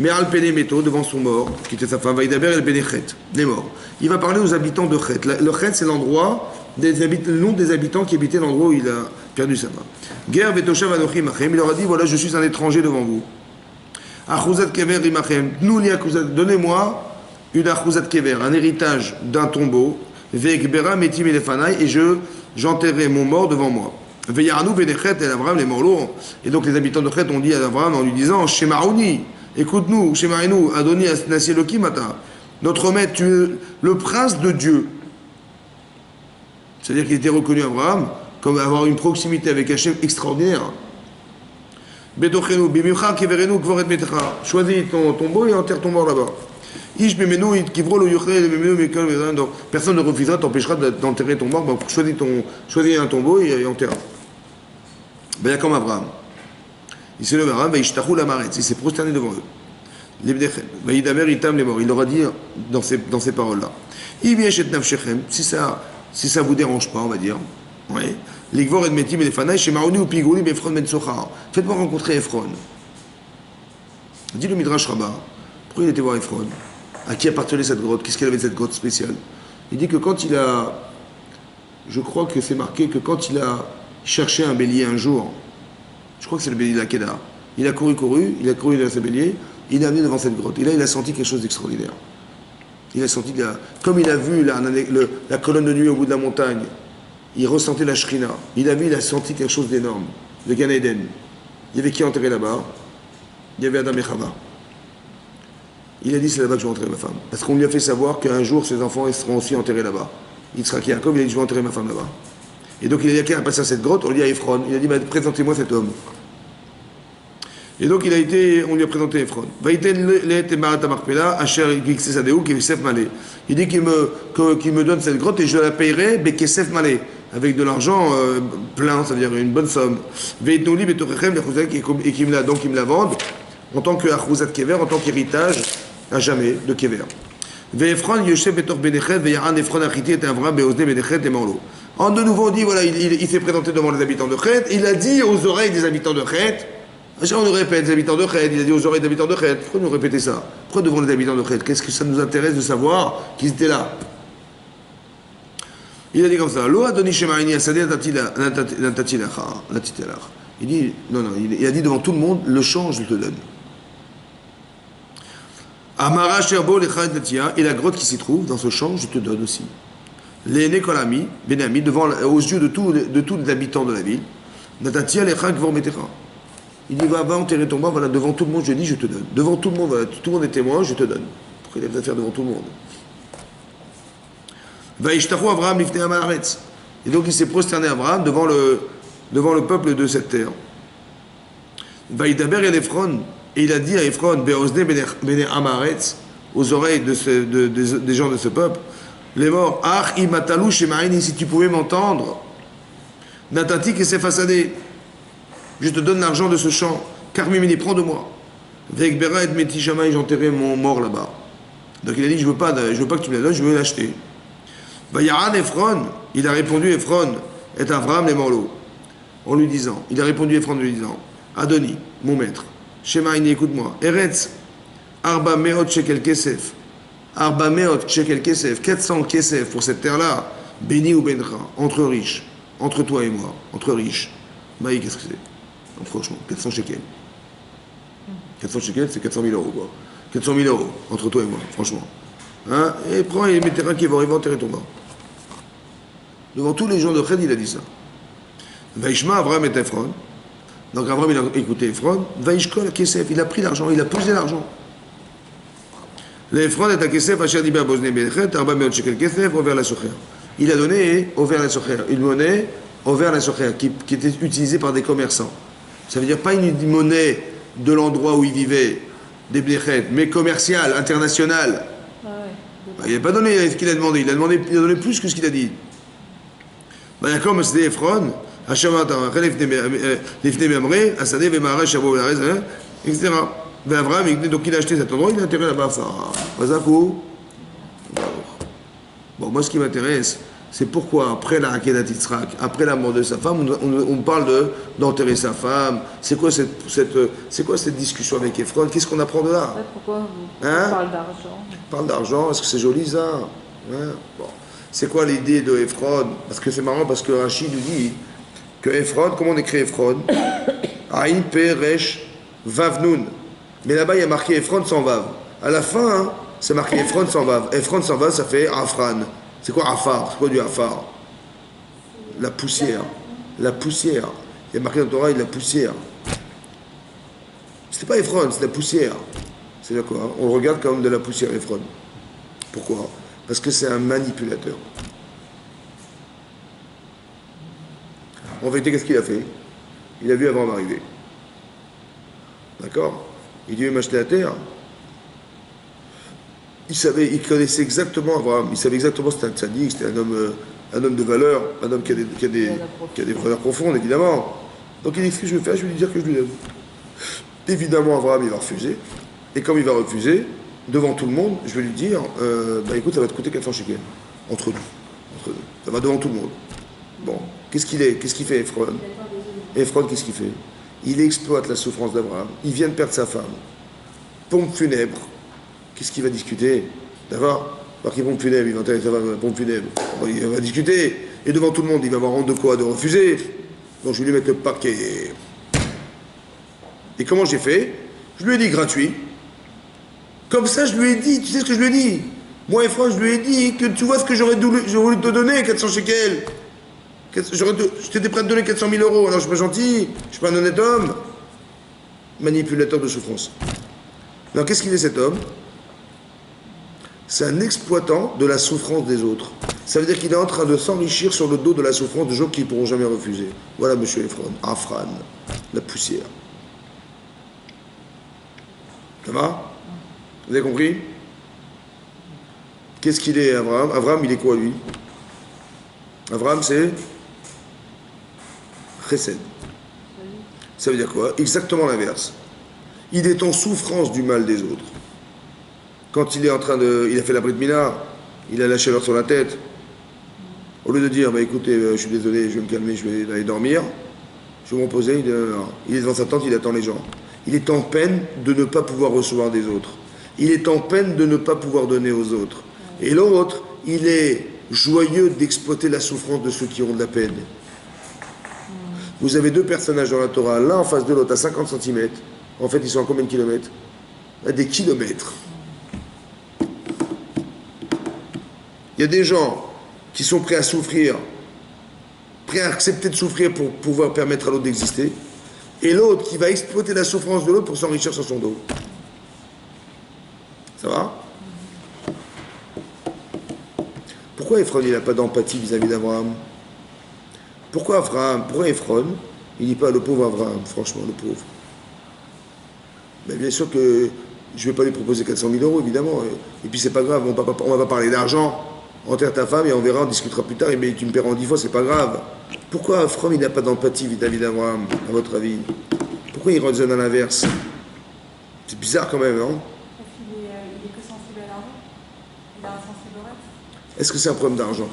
Speaker 1: Mais Al-Pénéméto, devant son mort, qui était sa femme, va y d'abord El-Pénéchet, les morts. Il va parler aux habitants de Chet. Le Chet, c'est l'endroit, le nom des habitants qui habitaient l'endroit où il a perdu sa femme. Ger Vetoshav Anochim Achem, il leur a dit, voilà, je suis un étranger devant vous. Achuzat Kever Imachem, donnez-moi une Achuzat Kever, un héritage d'un tombeau, Ve'ekbera Metim Elefanai, et j'enterrai mon mort devant moi. Ve'yarnu Benechet et Abraham, les morts lourds. Et donc les habitants de Chet ont dit à Abraham en lui disant, Shemaouni, écoute-nous, Shemainu, Adoni Asnasi Elohim Ata, notre maître, tu es le prince de Dieu. C'est-à-dire qu'il était reconnu, Abraham, comme avoir une proximité avec Hachem extraordinaire. Bedochenu, Bimimcha, Keverenu, Kvoret Metecha. Choisis ton tombeau et enterre ton mort là-bas. Ish Bimenu, Kivro, le Yuchre, le Bimenu, Mekol, donc personne ne refusera, t'empêchera d'enterrer ton mort, donc choisis un tombeau et enterre. Ben, il y a comme Abraham. Il s'est levé, Abraham, il s'est prosterné devant eux. Il leur a dit dans ces paroles-là, si ça vous dérange pas, on va dire, faites-moi rencontrer Ephron. Dit le Midrash Rabbah, pourquoi il était voir Ephron? À qui appartenait cette grotte? Qu'est-ce qu'elle avait de cette grotte spéciale? Il dit que je crois que c'est marqué que quand il a cherché un bélier un jour, je crois que c'est le bélier de la Kedar, il a couru vers ce bélier, il est amené devant cette grotte. Et là, il a senti quelque chose d'extraordinaire. Il a senti, comme il a vu la colonne de nuit au bout de la montagne, il ressentait la shrina. Il a senti quelque chose d'énorme, le Gan Eden. Il y avait qui enterré là-bas? Il y avait Adam et Chava. Il a dit, c'est là-bas que je vais enterrer ma femme. Parce qu'on lui a fait savoir qu'un jour, ses enfants ils seront aussi enterrés là-bas. Il sera Yaakov, il a dit, je vais enterrer ma femme là-bas. Et donc, il a dit, quelqu'un a passé à cette grotte, on lui a dit à Ephron. Il a dit, présentez-moi cet homme. Et donc, on lui a présenté Ephron. Il dit qu'il me donne cette grotte et je la payerai, Bekesef Malé, avec de l'argent plein, c'est-à-dire une bonne somme. Et qu'il me la vende en tant que Achuzat Kever, en tant qu'héritage à jamais de Kever. En de nouveau, on dit, voilà, il s'est présenté devant les habitants de Chet, il a dit aux oreilles des habitants de Chet, on nous répète, les habitants de Chet, il a dit aux oreilles des habitants de Chet, pourquoi nous répéter ça? Pourquoi devant les habitants de Chet? Qu'est-ce que ça nous intéresse de savoir qu'ils étaient là? Il a dit comme ça, Lo Adoni Shemaini Asadi Natatilach. Il dit, non, il a dit devant tout le monde, le champ, je te donne. Amara Sherbo Lechad Natia, et la grotte qui s'y trouve, dans ce champ, je te donne aussi. Les Nekolami, Benami, aux yeux de tous les habitants de la ville, Natatia Lechad Vormetecha. Il dit, va enterrer ton mort, voilà, devant tout le monde, je dis, je te donne. Devant tout le monde, voilà, tout le monde est témoin, je te donne. Pourquoi il a besoin de faire devant tout le monde? Va Ishtachu Abraham Lifnei Amaretz. Et donc il s'est prosterné Abraham devant le peuple de cette terre. Vaïdaber el Ephron, et il a dit à Ephron, Be'ozne bene Amaretz, aux oreilles des gens de ce peuple, les morts, Ach imatalou shemaini, si tu pouvais m'entendre, Natati que c'est façadé, je te donne l'argent de ce champ, Carmimini, prends de moi. Avec Bera et Meti Shamaï, j'enterrai mon mort là-bas. Donc il a dit, je veux pas que tu me la donnes, je veux l'acheter. Vayaran Ephron, il a répondu Ephron, et Avram les morlots, en lui disant, il a répondu Ephron en lui disant, Adoni, mon maître, Shemaïni, écoute-moi, Eretz, Arba Meot Shekel Kesef, Arba Meot Shekel Kesef, 400 Kesef pour cette terre-là, béni ou bencha, entre riches, entre toi et moi, entre riches. Maï, qu'est-ce que c'est? Non, franchement, 400 shekels. 400 shekels, c'est 400 000 euros, quoi. 400 000 euros, entre toi et moi, franchement. Hein? Et prends et mettez un qui va enterrer ton mort. Devant tous les gens de Ched, il a dit ça. Vaishma, Abraham et Ephron. Donc Abraham, il a écouté Ephron. Vaishkol, Kesef, il a pris l'argent, il a posé l'argent. L'Ephron est à Kesef, Asher Dibé Bosné Benchet, Arba Meot Shekel Kesef, Over la Socher. Il a donné Over la Socher, une monnaie Over la Socher, qui était utilisée par des commerçants. Ça veut dire pas une monnaie de l'endroit où il vivait, des Benchet, mais commerciale, internationale.
Speaker 2: Ah ouais.
Speaker 1: Il n'a pas donné ce qu'il a demandé, il a donné plus que ce qu'il a dit. D'accord, mais c'était Ephron, etc. Donc il a acheté cet endroit, il a enterré là-bas. Bon, moi ce qui m'intéresse, c'est pourquoi après la Akedat Yitzhak, après la mort de sa femme, on parle d'enterrer sa femme. C'est quoi cette discussion avec Ephron? Qu'est-ce qu'on apprend de là?
Speaker 3: Pourquoi on
Speaker 1: Hein?
Speaker 3: parle d'argent?
Speaker 1: On parle d'argent, est-ce que c'est joli ça? Ouais. Bon. C'est quoi l'idée de Ephron? Parce que c'est marrant, parce que Rachid nous dit que Ephron, comment on écrit Ephron? Aïn, Pe, Resh, Vav, Nun. Mais là-bas, il y a marqué Ephron sans Vav. À la fin, hein, c'est marqué Ephron sans Vav. Ephron sans Vav, ça fait Afran. C'est quoi Afar? C'est quoi du Afar? La poussière. La poussière. Il y a marqué dans le Torah, il y a de la poussière. C'était pas Ephron, c'est de la poussière. C'est d'accord. On le regarde comme de la poussière, Ephron. Pourquoi? Parce que c'est un manipulateur. En vérité, qu'est-ce qu'il a fait? Il a vu Abraham arriver. D'accord? Il dit, il m'a acheté la terre. Il connaissait exactement Abraham. Il savait exactement que c'était un tzaddik, c'était un homme de valeur, un homme qui a des valeurs profondes, évidemment. Donc il dit, ce que je vais faire, je vais lui dire que je lui donne. Évidemment, Abraham, il va refuser. Et comme il va refuser, devant tout le monde, je vais lui dire, écoute, ça va te coûter 400 shekels. Entre nous. Ça va devant tout le monde. Bon, qu'est-ce qu'il fait, Ephron? Ephron, qu'est-ce qu'il fait? Il exploite la souffrance d'Abraham. Il vient de perdre sa femme. Pompe funèbre. Qu'est-ce qu'il va discuter? D'accord? Par qui pompe funèbre? Il va enterrer sa femme, pompe funèbre. Il va discuter. Et devant tout le monde, il va avoir honte de quoi? De refuser. Donc je vais lui mettre le paquet. Et comment j'ai fait? Je lui ai dit gratuit. Comme ça, je lui ai dit, tu sais ce que je lui ai dit? Moi, Ephron, je lui ai dit que tu vois ce que j'aurais voulu te donner, 400 shekels. J'étais prêt à te donner 400 000 euros, alors je suis pas gentil, je suis pas un honnête homme. Manipulateur de souffrance. Alors qu'est-ce qu'il est cet homme? C'est un exploitant de la souffrance des autres. Ça veut dire qu'il est en train de s'enrichir sur le dos de la souffrance de gens qui ne pourront jamais refuser. Voilà, monsieur Ephron, Afran, la poussière. Ça va? Vous avez compris? Qu'est-ce qu'il est, Abraham? Abraham, il est quoi, lui? Abraham, c'est Chesed. Ça veut dire quoi? Exactement l'inverse. Il est en souffrance du mal des autres. Quand il est en train de... Il a fait la Brit Mila, il a la chaleur sur la tête. Au lieu de dire, écoutez, je suis désolé, je vais me calmer, je vais aller dormir, je vais me reposer, il est devant sa tente, il attend les gens. Il est en peine de ne pas pouvoir recevoir des autres. Il est en peine de ne pas pouvoir donner aux autres. Et l'autre, il est joyeux d'exploiter la souffrance de ceux qui ont de la peine. Vous avez deux personnages dans la Torah, l'un en face de l'autre à 50 cm. En fait, ils sont à combien de kilomètres? À des kilomètres. Il y a des gens qui sont prêts à souffrir, prêts à accepter de souffrir pour pouvoir permettre à l'autre d'exister, et l'autre qui va exploiter la souffrance de l'autre pour s'enrichir sur son dos. Ça va? Pourquoi Ephron n'a pas d'empathie vis-à-vis d'Abraham? Pourquoi Abraham, pourquoi Ephron, il dit pas le pauvre Abraham, franchement, le pauvre. Mais bien sûr que je ne vais pas lui proposer 400 000 euros, évidemment. Et puis c'est pas grave, on va pas parler d'argent. Enterre ta femme et on verra, on discutera plus tard, mais tu me paieras en 10 fois, c'est pas grave. Pourquoi Ephron, il n'a pas d'empathie vis-à-vis d'Abraham, à votre avis? Pourquoi il raisonne à l'inverse? C'est bizarre quand même, non?
Speaker 4: Parce qu'il est que sensible à l'argent. Il est insensible au reste.
Speaker 1: Est-ce que c'est un problème d'argent?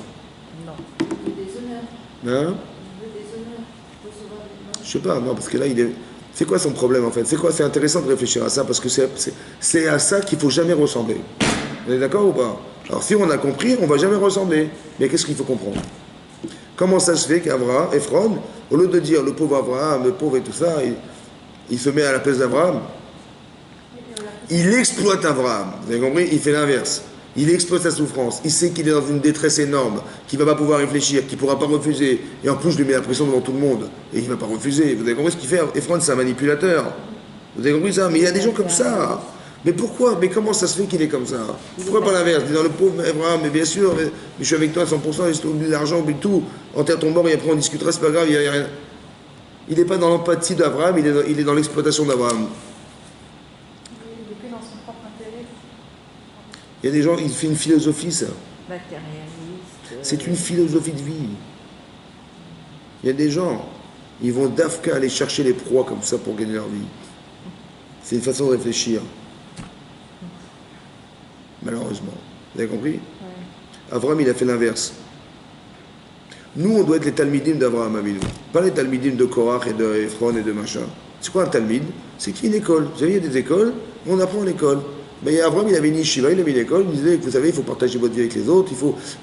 Speaker 3: Non.
Speaker 2: Il veut des honneurs.
Speaker 1: Hein?
Speaker 2: Il veut des honneurs. Recevoir des honneurs.
Speaker 1: Je sais pas, non, parce que là, il est... C'est quoi son problème, en fait? C'est quoi? C'est intéressant de réfléchir à ça, parce que c'est à ça qu'il faut jamais ressembler. Vous êtes d'accord ou pas? Alors, si on a compris, on va jamais ressembler. Mais qu'est-ce qu'il faut comprendre? Comment ça se fait qu'Abraham, Ephron, au lieu de dire le pauvre Abraham, le pauvre et tout ça, il se met à la place d'Abraham? Il exploite Abraham, vous avez compris? Il fait l'inverse. Il exploite sa souffrance. Il sait qu'il est dans une détresse énorme, qu'il ne va pas pouvoir réfléchir, qu'il ne pourra pas refuser. Et en plus, je lui mets la pression devant tout le monde. Et il ne va pas refuser. Vous avez compris ce qu'il fait? Ephron, c'est un manipulateur. Vous avez compris ça? Mais il y a des gens comme ça. Mais pourquoi? Mais comment ça se fait qu'il est comme ça? Pourquoi pas l'inverse? Dans le pauvre Abraham, mais bien sûr, mais je suis avec toi à 100%, je oublie l'argent, oublie tout. Enterre ton mort et après on discutera, c'est pas grave, il n'y a rien. Il n'est pas dans l'empathie d'Abraham, il est dans l'exploitation d'Abraham.
Speaker 4: Il est que dans son propre intérêt.
Speaker 1: Il y a des gens, il fait une philosophie, ça.
Speaker 3: Matérialiste.
Speaker 1: C'est une philosophie de vie. Il y a des gens, ils vont d'Afka aller chercher les proies comme ça pour gagner leur vie. C'est une façon de réfléchir. Malheureusement. Vous avez compris? Abraham, il a fait l'inverse. Nous, on doit être les Talmidim d'Abraham Avinu. Pas les Talmidim de Korach et de Ephron et de machin. C'est quoi un Talmid? C'est qui une école? Vous savez, il y a des écoles, on apprend à l'école. Mais Abraham, il avait une yeshiva, il avait une école, il disait, vous savez, il faut partager votre vie avec les autres,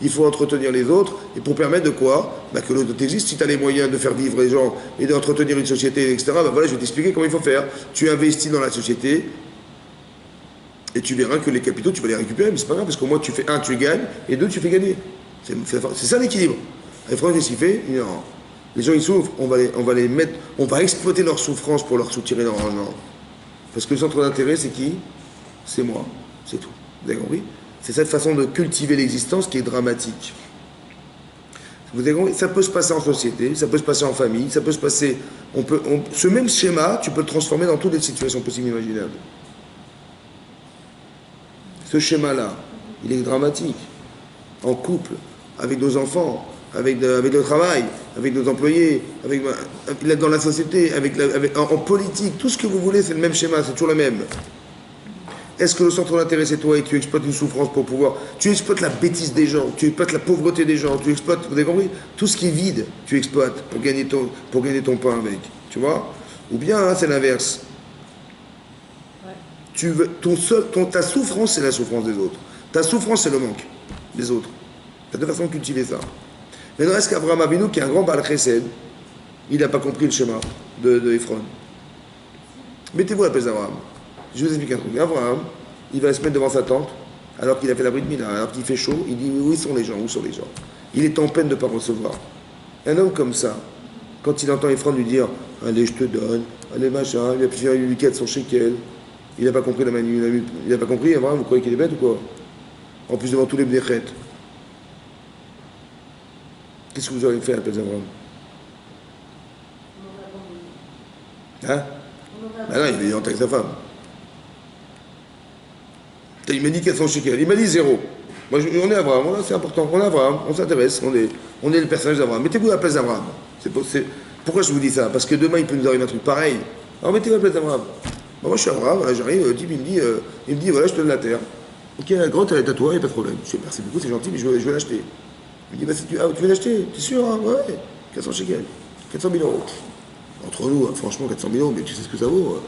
Speaker 1: il faut entretenir les autres, et pour permettre de quoi? Que l'autre existe. Si tu as les moyens de faire vivre les gens et d'entretenir une société, etc., voilà, je vais t'expliquer comment il faut faire. Tu investis dans la société, et tu verras que les capitaux, tu vas les récupérer, mais c'est pas grave, parce qu'au moins, tu fais un, tu gagnes, et deux, tu fais gagner. C'est ça l'équilibre. Et Franck, qu'est-ce qu'il fait? Il dit, non, les gens, ils souffrent, on va exploiter leur souffrance pour leur soutirer leur argent. Parce que le centre d'intérêt, c'est qui? C'est moi, c'est tout. Vous avez compris? C'est cette façon de cultiver l'existence qui est dramatique. Vous avez compris? Ça peut se passer en société, ça peut se passer en famille, ça peut se passer... ce même schéma, tu peux le transformer dans toutes les situations possibles et imaginables. Ce schéma-là, il est dramatique. En couple, avec nos enfants, avec le travail, avec nos employés, dans la société, en politique, tout ce que vous voulez, c'est le même schéma, c'est toujours le même. Est-ce que le centre d'intérêt c'est toi et tu exploites une souffrance pour pouvoir... Tu exploites la bêtise des gens, tu exploites la pauvreté des gens, tu exploites, vous avez compris? Tout ce qui est vide, tu exploites pour gagner ton pain avec, tu vois? Ou bien, hein, c'est l'inverse. Ta souffrance, c'est la souffrance des autres. Ta souffrance, c'est le manque des autres. Tu as deux façons de cultiver ça. Mais est-ce qu'Abraham Avinu, qui est un grand Baal Chesed, il n'a pas compris le schéma de Ephron? Mettez-vous à la place d'Abraham. Je vous explique un truc. Abraham, il va se mettre devant sa tente, alors qu'il a fait la Brit Mila, alors qu'il fait chaud, il dit, où sont les gens? Où sont les gens? Il est en peine de ne pas recevoir. Un homme comme ça, quand il entend Ephron lui dire, allez, je te donne, allez, machin, il a pu faire lui 400 shekels, il n'a pas compris il n'a pas compris, Abraham, vous croyez qu'il est bête ou quoi? En plus, devant tous les bnéchet. Qu'est-ce que vous auriez fait à la place d'Abraham? Hein? Ben non, il est en avec sa femme. Il m'a dit 400 shekels, il m'a dit zéro. Moi, on est Abraham, c'est important, on est Abraham, on s'intéresse, on est le personnage d'Abraham. Mettez-vous à la place d'Abraham. Pourquoi je vous dis ça? Parce que demain, il peut nous arriver un truc pareil. Alors mettez-vous à la place d'Abraham. Moi, je suis Abraham, voilà, j'arrive, Tim, il me dit, voilà, je te donne la terre. Ok, la grotte, elle est à toi, il n'y a pas de problème. Je dis, merci beaucoup, c'est gentil, mais je veux l'acheter. Il me dit, bah, tu veux l'acheter? T'es sûr, hein? Ouais, 400 shekels, 400 000 euros. Entre nous, franchement, 400 000 euros, mais tu sais ce que ça vaut?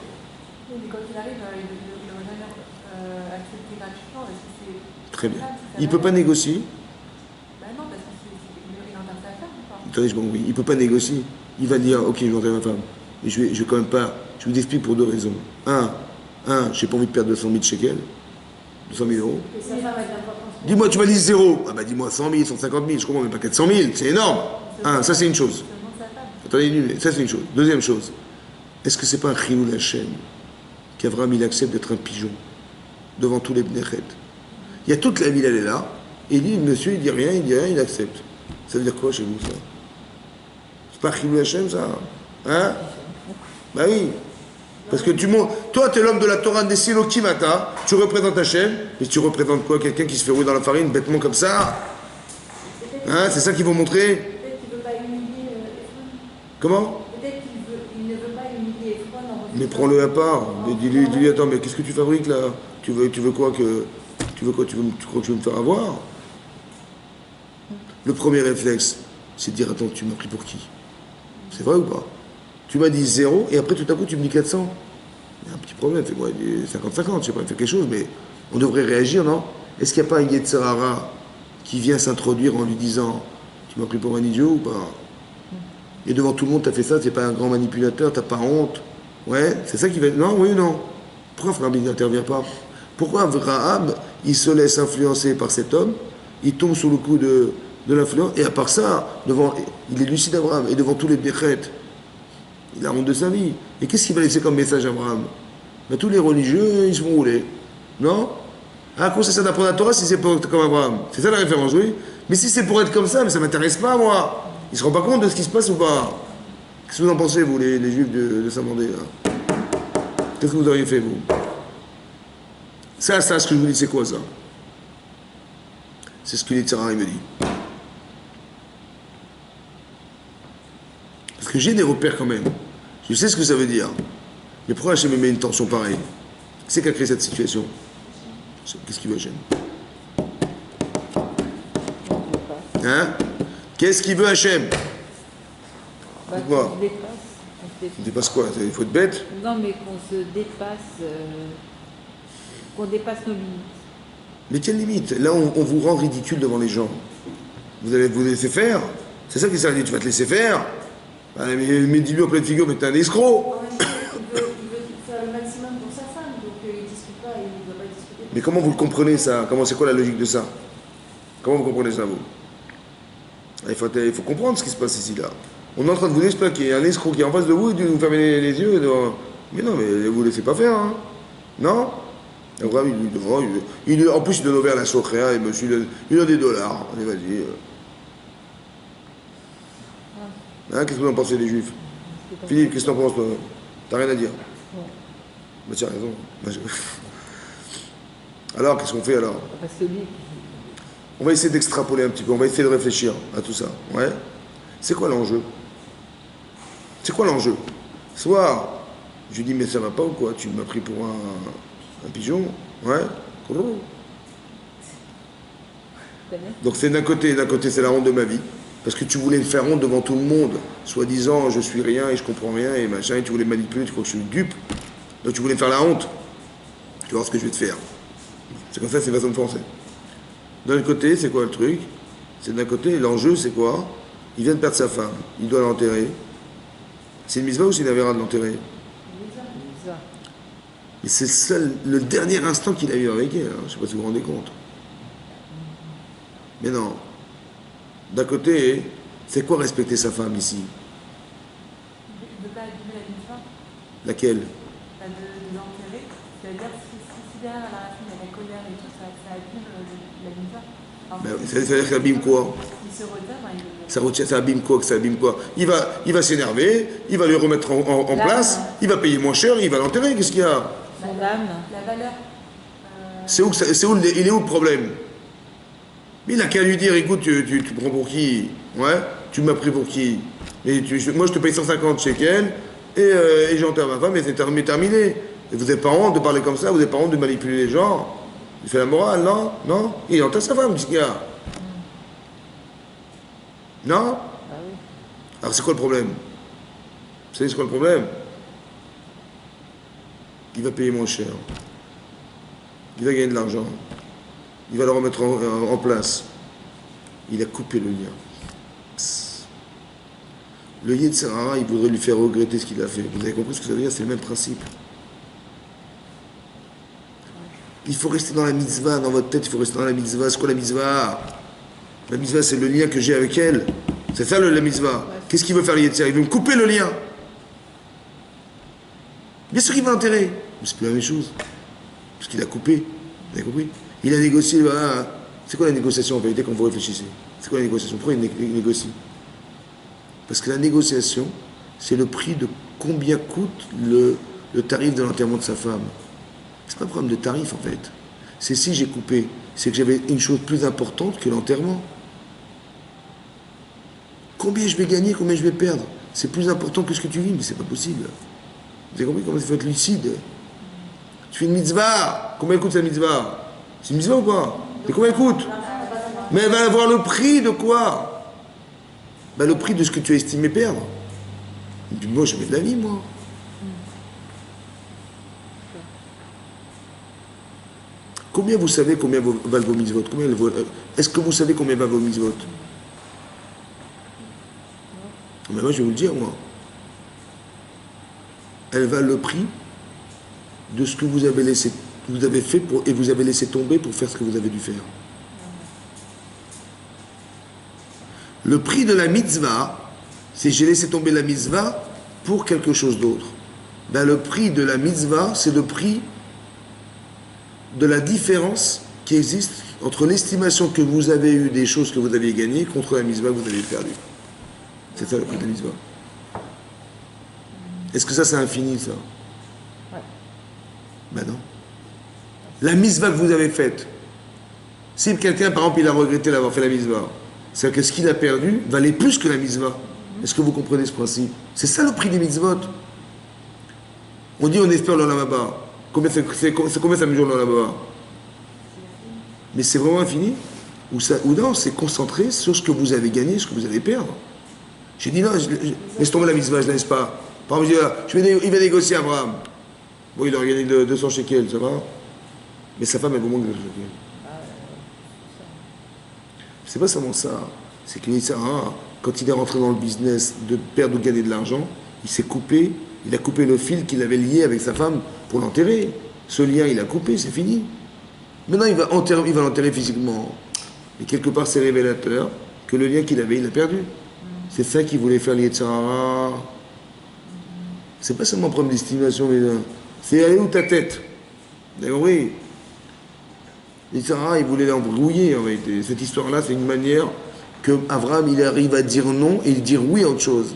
Speaker 4: Oui, mais quand il arrive, il va jamais accepter gratuitement parce que c'est...
Speaker 1: Très bien. Il ne peut pas négocier?
Speaker 4: Ben non, parce que il entend sa femme ou pas?
Speaker 1: Attendez, je m'en il ne peut pas négocier. Il va dire, ok, je vais enterrer ma femme. Mais je vais quand même pas... Je vous explique pour deux raisons. Un, j'ai pas envie de perdre 200 000 shekels. 200 000 euros.
Speaker 2: Et sa femme a de l'importance.
Speaker 1: Dis-moi, tu m'as dit zéro. Ah bah dis-moi 100 000, 150 000, je comprends, mais pas 400 000, c'est énorme. Ça c'est une chose.
Speaker 4: Seulement sa femme.
Speaker 1: Attendez, ça c'est une chose. Deuxième chose, est-ce que c'est pas un chilul Hashem qu'Abraham il accepte d'être un pigeon devant tous les bnéchet? Il y a toute la ville, elle est là, et il dit, monsieur, il dit rien, il accepte. Ça veut dire quoi chez vous, ça? C'est pas Chilou Hachem, ça? Hein? Bah oui. Parce que tu montres. Toi, tu es l'homme de la Torah des Silokimata, tu représentes Hachem, mais tu représentes quoi? Quelqu'un qui se fait rouler dans la farine bêtement comme ça? Hein? C'est ça qu'ils vont montrer?
Speaker 2: Peut-être qu'il ne veut pas humilier Ephron.
Speaker 1: Comment?
Speaker 2: Peut-être qu'il ne veut pas humilier Ephron en refusant.
Speaker 1: Mais prends-le à part. Mais dis-lui, attends, mais qu'est-ce que tu fabriques là? Tu veux quoi que. Tu veux quoi? Tu crois que tu veux me faire avoir? Le premier réflexe, c'est de dire, attends, tu m'as pris pour qui? C'est vrai ou pas? Tu m'as dit 0 et après tout à coup tu me dis 400. Il y a un petit problème, fais-moi 50-50, je sais pas, fais quelque chose, mais on devrait réagir, non? Est-ce qu'il n'y a pas un Yetzirara qui vient s'introduire en lui disant, tu m'as pris pour un idiot ou pas? Et devant tout le monde, t'as fait ça, t'es pas un grand manipulateur, t'as pas honte? Ouais, c'est ça qui va... Non, oui ou non? Pourquoi Rabbi n'intervient pas? Pourquoi Abraham, il se laisse influencer par cet homme, il tombe sous le coup de l'influence, et à part ça, il est lucide Abraham, et devant tous les béchètes, il a honte de sa vie. Et qu'est-ce qu'il va laisser comme message à Abraham? Ben, tous les religieux, ils se vont rouler. Non? À quoi ça sert d'apprendre la Torah si c'est pour être comme Abraham? C'est ça la référence, oui? Mais si c'est pour être comme ça, mais ça ne m'intéresse pas, moi. Ils ne se rendent pas compte de ce qui se passe ou pas? Qu'est-ce que vous en pensez, vous, les juifs de Saint-Mandé, là? Qu'est-ce que vous auriez fait, vous? Ça, ce que je vous dis, c'est quoi, ça? C'est ce que les Tzara, il me dit. Parce que j'ai des repères quand même. Je sais ce que ça veut dire. Mais pourquoi Hachem me met une tension pareille? C'est qui a créé cette situation? Qu'est-ce qu'il veut Hachem? Hein? Qu'est-ce qu'il veut Hachem?
Speaker 3: Bah,
Speaker 1: Dites-moi.
Speaker 3: qu'on se dépasse.
Speaker 1: Il dépasse quoi? Il faut être bête?
Speaker 3: Non, mais qu'on se dépasse, qu'on dépasse nos limites.
Speaker 1: Mais quelle limite? Là, on vous rend ridicule devant les gens. Vous allez vous laisser faire? C'est ça qui s'est dit, tu vas te laisser faire? Allez, mais dis-lui en pleine figure, mais t'es un escroc!
Speaker 2: En même temps, il veut faire le maximum pour sa femme, donc il ne discute pas et il ne doit pas discuter.
Speaker 1: Mais comment vous le comprenez ça? C'est quoi la logique de ça? Comment vous comprenez ça, vous? Il faut comprendre ce qui se passe ici, là. On est en train de vous expliquer un escroc qui est en face de vous et de vous fermer les yeux. Mais non, mais vous ne laissez pas faire, hein? Non? Abraham, en plus, il donne ouvert la Sochréa et monsieur, il a des dollars. Allez, vas-y. Hein, qu'est-ce que vous en pensez, les juifs? Philippe, qu'est-ce que tu en penses, toi? T'as rien à dire? Bah, tu as raison. Alors, qu'est-ce qu'on fait alors?
Speaker 3: Parce que lui,
Speaker 1: On va essayer d'extrapoler un petit peu, on va essayer de réfléchir à tout ça. Ouais? C'est quoi l'enjeu? C'est quoi l'enjeu? Soit, je lui dis, mais ça va pas ou quoi? Tu m'as pris pour un pigeon? Ouais? Donc c'est d'un côté c'est la honte de ma vie, parce que tu voulais me faire honte devant tout le monde, soi-disant je suis rien et je comprends rien et machin, et tu voulais me manipuler, tu crois que je suis dupe, donc tu voulais me faire la honte. Tu vas voir ce que je vais te faire. C'est comme ça, c'est façon de penser. D'un côté, c'est quoi le truc? C'est d'un côté, l'enjeu c'est quoi? Il vient de perdre sa femme, il doit l'enterrer. C'est une mitzvah ou c'est une avéra de l'enterrer? Mais c'est le dernier instant qu'il a eu avec elle, hein. Je ne sais pas si vous vous rendez compte. Mais non. D'un côté, c'est quoi respecter sa femme ici?
Speaker 4: De ne pas abîmer la mitzvah,
Speaker 1: Laquelle?
Speaker 4: de l'enterrer. C'est-à-dire, si derrière à la racine il y a la colère et tout, ça abîme la mitzvah. Alors,
Speaker 1: Ben, c'est-à-dire que ça abîme quoi?
Speaker 4: il se retire, ben,
Speaker 1: Ça abîme quoi? Que ça abîme quoi? Il va s'énerver, il va le remettre en place, il va payer moins cher, il va l'enterrer. Qu'est-ce qu'il y a?
Speaker 3: son âme,
Speaker 4: la valeur.
Speaker 1: Il est où le problème? Mais il n'a qu'à lui dire, écoute, tu prends pour qui? Ouais? Tu m'as pris pour qui? Moi, je te paye 150 shekels et j'enterre ma femme et c'est terminé. Et vous n'avez pas honte de parler comme ça? Vous n'avez pas honte de manipuler les gens? Il fait la morale, non? Non? Il enterre sa femme, qu'est-ce qu'il y a? Non?
Speaker 3: ah oui.
Speaker 1: Alors c'est quoi le problème? Vous savez c'est quoi le problème? Il va payer moins cher. Il va gagner de l'argent. Il va le remettre en place. Il a coupé le lien. Psst. Le Yetzirara, il voudrait lui faire regretter ce qu'il a fait. Vous avez compris ce que ça veut dire? C'est le même principe. Il faut rester dans la mitzvah, dans votre tête, il faut rester dans la mitzvah. C'est quoi la mitzvah? La mitzvah, c'est le lien que j'ai avec elle. C'est ça la mitzvah. Qu'est-ce qu'il veut faire le Yetzirah? Il veut me couper le lien. Bien sûr qu'il va l'enterrer. Mais c'est plus la même chose. Parce qu'il a coupé. Vous avez compris? Il a négocié. C'est quoi la négociation en vérité quand vous réfléchissez? C'est quoi la négociation? Pourquoi il négocie? Parce que la négociation, c'est le prix de combien coûte le tarif de l'enterrement de sa femme. C'est pas un problème de tarif en fait. C'est si j'ai coupé, c'est que j'avais une chose plus importante que l'enterrement. Combien je vais gagner, combien je vais perdre, c'est plus important que ce que tu vis, mais c'est pas possible. Vous avez compris comment il faut être lucide? Tu fais une mitzvah, combien coûte cette mitzvah? C'est une mitzvah ou pas? Et combien elle coûte? Mais elle va avoir le prix de quoi? Ben, le prix de ce que tu as estimé perdre. Et puis moi, j'avais de la vie, moi. Combien vous savez combien valent vos mitzvot? Est-ce que vous savez combien valent vos mitzvot? Mais moi, je vais vous le dire, moi. Elles valent le prix de ce que vous avez laissé, vous avez fait et vous avez laissé tomber pour faire ce que vous avez dû faire. Le prix de la mitzvah, c'est j'ai laissé tomber la mitzvah pour quelque chose d'autre. Ben, le prix de la mitzvah, c'est le prix de la différence qui existe entre l'estimation que vous avez eue des choses que vous aviez gagnées contre la mitzvah que vous avez perdue. C'est ça le prix de la mitzvah. Est-ce que ça c'est infini ça?
Speaker 3: Ouais.
Speaker 1: Ben non. La mitzvah que vous avez faite, si quelqu'un par exemple il a regretté d'avoir fait la mitzvah, c'est-à-dire que ce qu'il a perdu valait plus que la mitzvah. Est-ce que vous comprenez ce principe? C'est ça le prix des mitzvot. On dit on espère l'olam haba. Combien ça mesure l'olam haba? Mais c'est vraiment infini? Ou non, c'est concentré sur ce que vous avez gagné, ce que vous allez perdre. J'ai dit non, laisse tomber la mitzvah, je ne laisse pas. Par exemple, il va négocier Abraham. Bon, il a gagné 200 shekels, ça va? Mais sa femme, elle vous manque de 200 shekels. C'est pas seulement ça. C'est que Sarah, quand il est rentré dans le business de perdre ou de gagner de l'argent, il s'est coupé, il a coupé le fil qu'il avait lié avec sa femme pour l'enterrer. Ce lien, il a coupé, c'est fini. Maintenant, il va l'enterrer physiquement. Et quelque part, c'est révélateur que le lien qu'il avait, il l'a perdu. C'est ça qu'il voulait faire lier de Sarah. C'est pas seulement un problème d'estimation, mais c'est aller où ta tête. Vous avez compris? Et Sarah, il voulait l'embrouiller en réalité. Cette histoire-là, c'est une manière que Abraham, il arrive à dire non et dire oui à autre chose.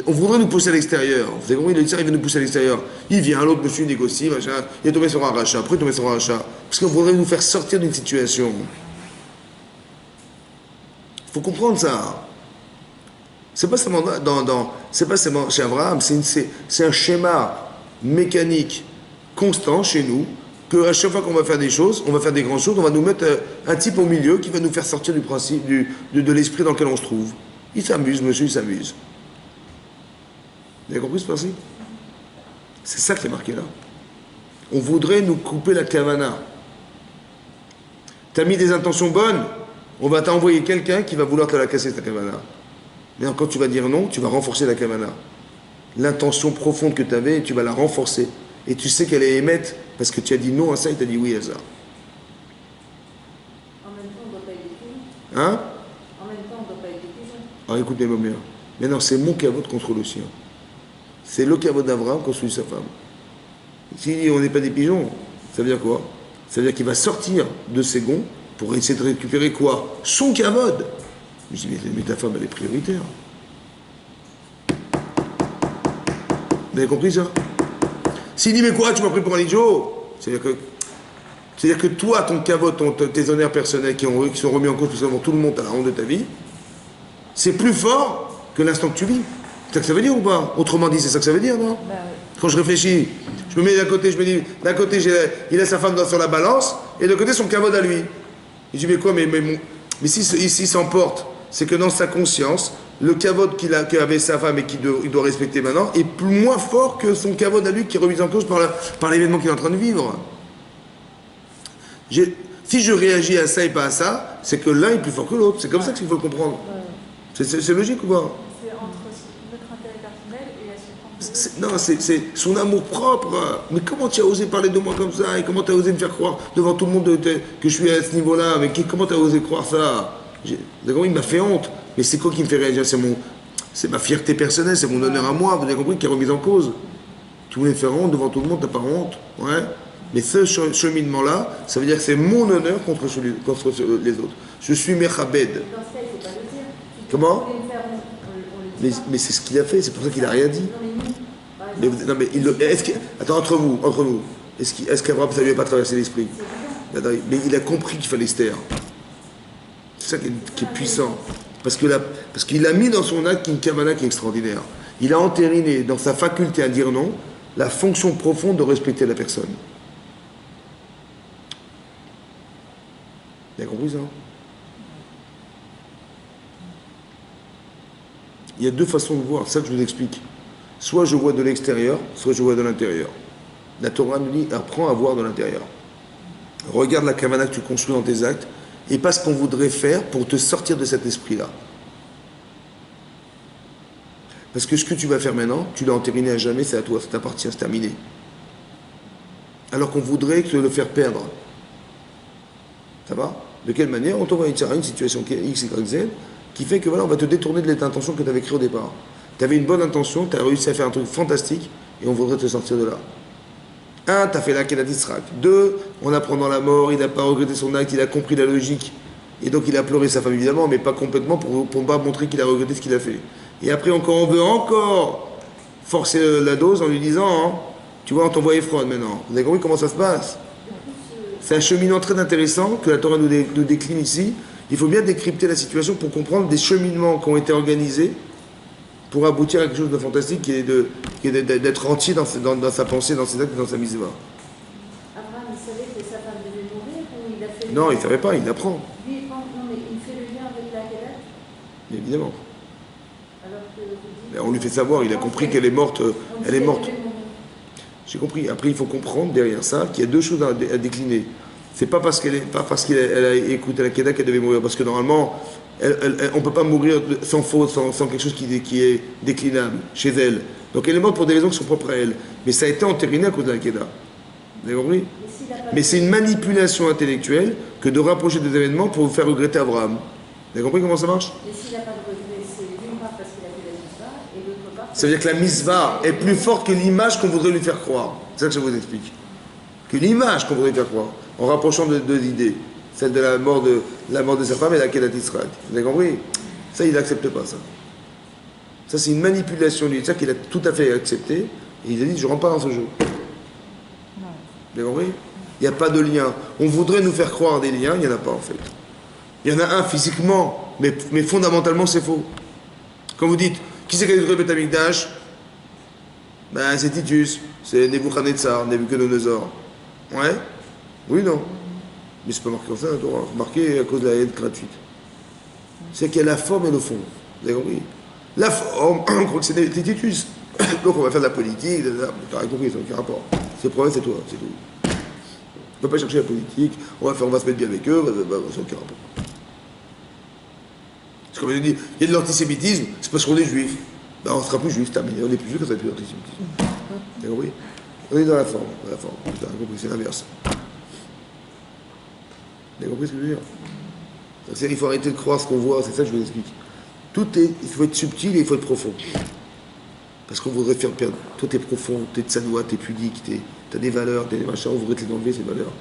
Speaker 1: On voudrait nous pousser à l'extérieur. Vous avez compris? Le Sarah, il veut nous pousser à l'extérieur. Il vient, l'autre monsieur négocie, machin. Il est tombé sur un rachat. Après, il est tombé sur un rachat. Parce qu'on voudrait nous faire sortir d'une situation. Il faut comprendre ça. C'est pas seulement c'est pas seulement chez Abraham, c'est un schéma mécanique constant chez nous, qu'à chaque fois qu'on va faire des choses, on va faire des grandes choses, on va nous mettre un type au milieu qui va nous faire sortir du principe, de l'esprit dans lequel on se trouve. Il s'amuse, monsieur, il s'amuse. Vous avez compris ce principe? C'est ça qui est marqué là. On voudrait nous couper la kavana. T'as mis des intentions bonnes, on va t'envoyer quelqu'un qui va vouloir te la casser, ta kavana. Mais quand tu vas dire non, tu vas renforcer la kavana. L'intention profonde que tu avais, tu vas la renforcer. Et tu sais qu'elle est émette parce que tu as dit non à ça et tu as dit oui à ça.
Speaker 2: En même temps, on ne doit pas être des pigeons.
Speaker 1: Hein?
Speaker 2: En même temps, on ne doit pas être des pigeons.
Speaker 1: Alors écoutez-moi bien. Maintenant, c'est mon kavod contre le sien. C'est le kavod d'Abraham contre celui de sa femme. Si on n'est pas des pigeons, ça veut dire quoi? Ça veut dire qu'il va sortir de ses gonds pour essayer de récupérer quoi? Son kavod. Je dis, mais ta femme, elle est prioritaire. Vous avez compris ça? S'il dit, mais quoi, tu m'as pris pour un idiot? C'est-à-dire que toi, ton kavod, tes honneurs personnels qui sont remis en cause parce que tout le monde à la honte de ta vie, c'est plus fort que l'instant que tu vis. C'est ça que ça veut dire ou pas? Autrement dit, c'est ça que ça veut dire, non? Quand je réfléchis, je me mets d'un côté, je me dis, d'un côté, il a sa femme sur la balance, et de l'autre côté, son kavod à lui. Je dis, mais quoi, mais s'il s'emporte, c'est que dans sa conscience, le kavod qu'avait sa femme et qu'il doit respecter maintenant est moins fort que son kavod à lui qui est remis en cause par l'événement qu'il est en train de vivre. Si je réagis à ça et pas à ça, c'est que l'un est plus fort que l'autre. C'est comme ça qu'il faut le comprendre. C'est logique ou pas?
Speaker 4: C'est entre notre intérêt personnel et la souffrance.
Speaker 1: Non, c'est son amour propre. Mais comment tu as osé parler de moi comme ça? Et comment tu as osé me faire croire devant tout le monde que je suis à ce niveau-là? Mais comment tu as osé croire ça? D'accord, il m'a fait honte. Mais c'est quoi qui me fait réagir? C'est ma fierté personnelle, c'est mon honneur à moi, vous avez compris, qui est remise en cause. Tu voulais me faire honte devant tout le monde, t'as pas honte. Ouais. Mais ce cheminement-là, ça veut dire que c'est mon honneur contre les autres. Je suis Mechabed.
Speaker 2: Dans ce cas, il ne faut pas le dire.
Speaker 1: Comment?
Speaker 2: Tu voulais me faire honte.
Speaker 1: Mais c'est ce qu'il a fait, c'est pour ça qu'il n'a rien dit.
Speaker 2: Non, mais nous, par
Speaker 1: Mais,
Speaker 2: exemple,
Speaker 1: non, mais attends, entre nous, est-ce qu'Abraham, ça lui a pas traversé l'esprit?
Speaker 2: c'est évident.
Speaker 1: Mais il a compris qu'il fallait se taire. C'est ça qui est puissant. Parce qu'il a mis dans son acte une kavana qui est extraordinaire. Il a entériné dans sa faculté à dire non la fonction profonde de respecter la personne. Il a compris ça? Il y a deux façons de voir, c'est ça que je vous explique. Soit je vois de l'extérieur, soit je vois de l'intérieur. La Torah nous dit apprends à voir de l'intérieur. Regarde la kavana que tu construis dans tes actes et pas ce qu'on voudrait faire pour te sortir de cet esprit-là. Parce que ce que tu vas faire maintenant, tu l'as entériné à jamais, c'est à toi, ça t'appartient, c'est terminé. Alors qu'on voudrait te le faire perdre. Ça va? De quelle manière? On t'envoie une situation qui est X, Y, Z, qui fait que voilà, on va te détourner de l'intention que tu avais créée au départ. Tu avais une bonne intention, tu as réussi à faire un truc fantastique, et on voudrait te sortir de là. 1, tu as fait l'Akedat Yitzhak. 2, en apprenant la mort, il n'a pas regretté son acte, il a compris la logique. Et donc il a pleuré sa femme évidemment, mais pas complètement pour ne pas montrer qu'il a regretté ce qu'il a fait. Et après encore, on veut encore forcer la dose en lui disant, hein, tu vois, on t'envoie Ephron maintenant. Vous avez compris comment ça se passe? C'est un cheminement très intéressant que la Torah nous décline ici. Il faut bien décrypter la situation pour comprendre des cheminements qui ont été organisés pour aboutir à quelque chose de fantastique qui est d'être entier dans sa pensée, dans ses actes, dans sa misva.
Speaker 2: Abraham, il savait que sa femme devait mourir ou il a fait...
Speaker 1: Non, il ne savait pas, il apprend.
Speaker 2: Lui, il pense, non, mais il fait le lien avec la Kedat,
Speaker 1: Évidemment.
Speaker 2: alors que vous dites...
Speaker 1: Mais on lui fait savoir, il a compris qu'elle est morte.
Speaker 2: On
Speaker 1: Elle est
Speaker 2: sait
Speaker 1: morte.
Speaker 2: qu'elle devait mourir.
Speaker 1: J'ai compris. Après, il faut comprendre derrière ça qu'il y a deux choses à décliner. C'est pas parce qu'elle a écouté la Kedah qu'elle devait mourir. Parce que normalement, on ne peut pas mourir sans faute, sans quelque chose qui est déclinable chez elle. Donc elle est morte pour des raisons qui sont propres à elle. Mais ça a été entériné à cause de la Kedah. Vous avez compris? Mais c'est une manipulation intellectuelle que de rapprocher des événements pour vous faire regretter Abraham. Vous avez compris comment ça marche?
Speaker 2: Et s'il n'a pas de regret, c'est d'une part parce qu'il a fait la mitzvah, et d'autre part...
Speaker 1: Ça veut dire que la misva est plus forte que l'image qu'on voudrait lui faire croire. C'est ça que je vous explique. Que l'image qu'on voudrait lui faire croire, en rapprochant de deux idées. Celle de la mort de sa femme et la Kedat Yitzhak. Vous avez compris? Ça, il n'accepte pas ça. Ça, c'est une manipulation de Yitzhak qu'il a tout à fait accepté. Et il a dit, je ne rentre pas dans ce jeu. Vous avez compris? Il n'y a pas de lien. On voudrait nous faire croire des liens, il n'y en a pas en fait. Il y en a un physiquement, mais fondamentalement c'est faux. Quand vous dites, qui c'est qui a détruit le Beth Amikdash? Ben c'est Titus, c'est Nebuchadnezzar, Nebuchadnezzar. Ouais? Oui, non. Mais c'est pas marqué comme ça, on va marqué à cause de la haine gratuite. C'est qu'il y a la forme et le fond. Vous avez compris? La forme, on croit que c'est Titus. Donc on va faire de la politique, tu as compris, ça n'a aucun rapport. C'est le problème, c'est toi, c'est tout. On ne va pas chercher la politique, on va se mettre bien avec eux, ça n'a aucun rapport. C'est comme je dis, il y a de l'antisémitisme, c'est parce qu'on est juif. Ben, on ne sera plus juif, terminé, on n'est plus juif, ça n'a plus d'antisémitisme. Vous avez compris? On est dans la forme, Vous avez compris, c'est l'inverse. Vous avez compris ce que je veux dire? Il faut arrêter de croire ce qu'on voit, c'est ça que je vous explique. Il faut être subtil et il faut être profond. Parce qu'on voudrait faire perdre. Toi, t'es profond, t'es tsanoua, t'es pudique, t'as des valeurs, t'as des machins, on voudrait te les enlever, ces valeurs.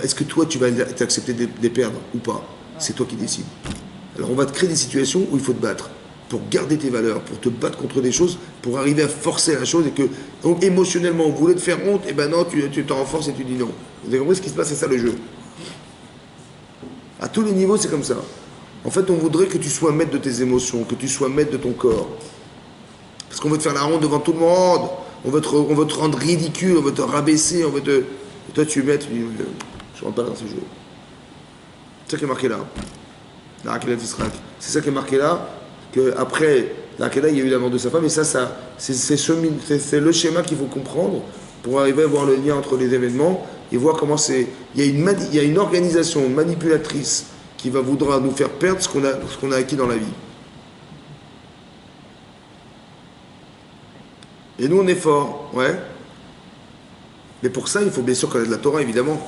Speaker 1: Est-ce que toi, tu vas t'accepter de les perdre ou pas? C'est toi qui décides. Alors, on va te créer des situations où il faut te battre. Pour garder tes valeurs, pour te battre contre des choses, pour arriver à forcer la chose et que, donc, émotionnellement, on voulait te faire honte, et ben non, tu t'en renforces et tu dis non. Vous avez compris ce qui se passe? C'est ça le jeu. À tous les niveaux, c'est comme ça. En fait, on voudrait que tu sois maître de tes émotions, que tu sois maître de ton corps. Parce qu'on veut te faire la honte devant tout le monde, on veut te rendre ridicule, on veut te rabaisser, on veut te... Et toi, tu es maître, tu dis, je ne rentre pas dans ce jeu. C'est ça qui est marqué là. La Kedat Yitzhak. C'est ça qui est marqué là, qu'après la Kedah, il y a eu la mort de sa femme, et ça c'est le schéma qu'il faut comprendre pour arriver à voir le lien entre les événements et voir comment c'est... Il y a une organisation manipulatrice qui voudra nous faire perdre ce qu'on a acquis dans la vie. Et nous, on est forts, ouais. Mais pour ça, il faut bien sûr connaître la Torah, évidemment.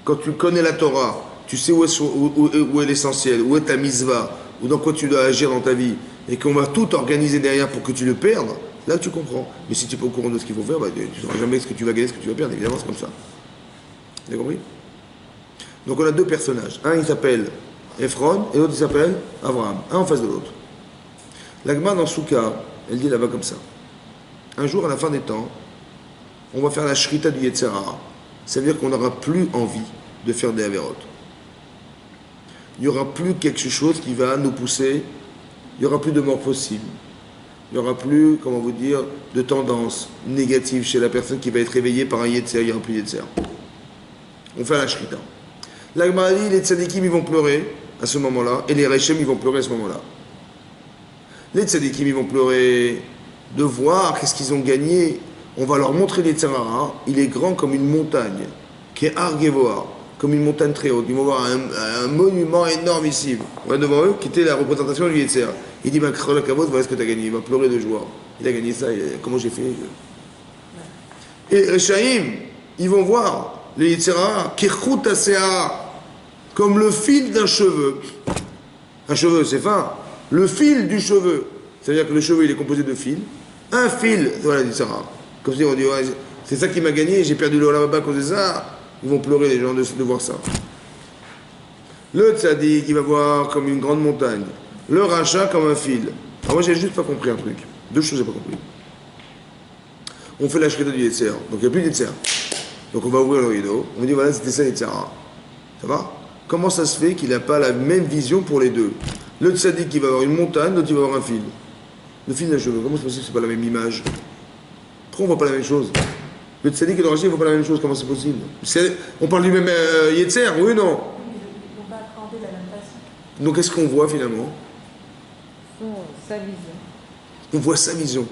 Speaker 1: Quand tu connais la Torah, tu sais où est l'essentiel, où est ta misva, ou dans quoi tu dois agir dans ta vie, et qu'on va tout organiser derrière pour que tu le perdes, là tu comprends. Mais si tu n'es pas au courant de ce qu'il faut faire, bah, tu ne sauras jamais ce que tu vas gagner, ce que tu vas perdre, évidemment, c'est comme ça. Vous avez compris? Donc on a deux personnages. Un, il s'appelle Ephron, et l'autre, il s'appelle Abraham. Un en face de l'autre. L'Agma dans Souka, elle dit là-bas comme ça. Un jour, à la fin des temps, on va faire la shrita du Yetzirah. Ça veut dire qu'on n'aura plus envie de faire des avérotes. Il n'y aura plus quelque chose qui va nous pousser, il n'y aura plus de mort possible. Il n'y aura plus, comment vous dire, de tendance négative chez la personne qui va être réveillée par un Yetzer, il n'y aura plus de Yetzer. On fait la shrita. L'Agma dit, les tzadikim, ils vont pleurer à ce moment-là, et les Rechem, ils vont pleurer à ce moment-là. Les tzadikim, ils vont pleurer de voir qu'est-ce qu'ils ont gagné. On va leur montrer les Yetzirah. Il est grand comme une montagne, qui est Argevoa, comme une montagne très haute. Ils vont voir un monument énormissime. On va devant eux, qui était la représentation du Yetzer. Il dit, Krol Kavod, voilà ce que tu as gagné. Il va pleurer de joie. Il a gagné ça, comment j'ai fait? Et les Rechaim, ils vont voir les Yetzirah, Kirchut Asea, comme le fil d'un cheveu. Un cheveu, c'est fin. Le fil du cheveu. C'est-à-dire que le cheveu, il est composé de fils. Un fil, voilà, dit Sarah. Comme si on dit, ouais, c'est ça qui m'a gagné, j'ai perdu le Olam Haba à cause de ça. Ils vont pleurer, les gens, de voir ça. Le tzaddik, il va voir comme une grande montagne. Le rachat comme un fil. Alors moi, j'ai juste pas compris un truc. Deux choses, j'ai pas compris. On fait la shrita du Yetzer. Donc il n'y a plus de Yetzer. Donc on va ouvrir le rideau. On dit, voilà, c'était ça Yetzirah. Ça va? Comment ça se fait qu'il n'a pas la même vision pour les deux? Le tzaddik, il va avoir une montagne, l'autre, il va avoir un fil. Le fil d'un cheveu, comment c'est possible que ce n'est pas la même image? Pourquoi on ne voit pas la même chose? Le tzaddik et le rachid ne voient pas la même chose, comment c'est possible? On parle du même Yetzer, oui ou non?
Speaker 4: Ils ne vont pas appréhender de la même façon.
Speaker 1: Donc qu'est-ce qu'on voit finalement?
Speaker 3: Sa vision.
Speaker 1: On voit sa vision.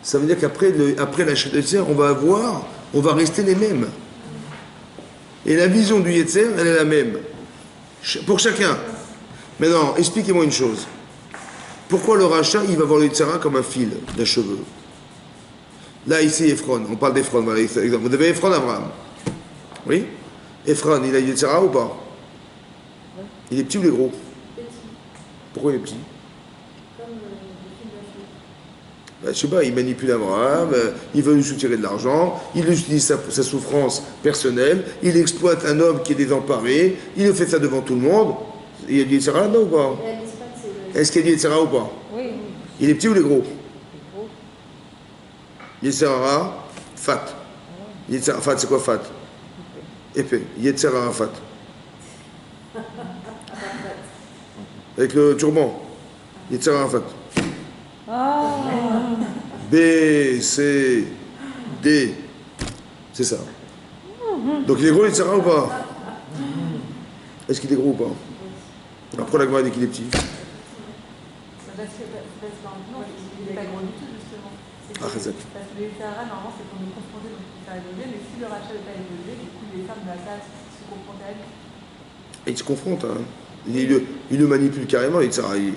Speaker 1: Ça veut dire qu'après la chute de Yetzer, on va rester les mêmes. Et la vision du Yetzer, elle est la même. Pour chacun. Maintenant, expliquez-moi une chose. Pourquoi le rachat, il va voir le Yetzirah comme un fil d'un cheveu? Là, ici, Ephron, on parle d'Ephron, voilà, exemple. Vous avez Ephron Abraham. Oui? Ephron, il a le Yetzirah ou pas? Il est petit ou il est gros?
Speaker 2: Petit,
Speaker 1: Pourquoi il est petit?
Speaker 2: comme le fil d'un cheveu.
Speaker 1: Ben, je sais pas, il manipule Abraham, il veut lui soutirer de l'argent, il utilise sa souffrance personnelle, il exploite un homme qui est désemparé, il fait ça devant tout le monde. Il y a du Yetzirah là-dedans ou pas?
Speaker 2: Et à l'Espagne, c'est le.
Speaker 1: Est-ce qu'il y a du Yetzirah ou pas?
Speaker 3: Oui, oui.
Speaker 1: Il est petit ou il est gros?
Speaker 3: Gros.
Speaker 1: Yetzirah, fat. Yetzirah, fat, c'est quoi fat? Épais. Yetzirah, fat. Avec le turban. Yetzirah, fat.
Speaker 3: Ah,
Speaker 1: B, C, D. C'est ça. Donc il est gros, Yetzirah ou pas? Est-ce qu'il est gros ou pas? Après la Gemara dit qu'il est petit.
Speaker 4: Parce que non, il n'est pas gros du tout, justement.
Speaker 1: Ah, c'est ça.
Speaker 4: Parce que le Yetzirah, normalement, c'est pour nous confronter, donc il faire évoluer, mais si le rachat n'est pas évolué, du coup, les femmes ne vont pas se confronter à lui.
Speaker 1: Et il se confronte. Hein. Il le manipule carrément, Yetzirah. Il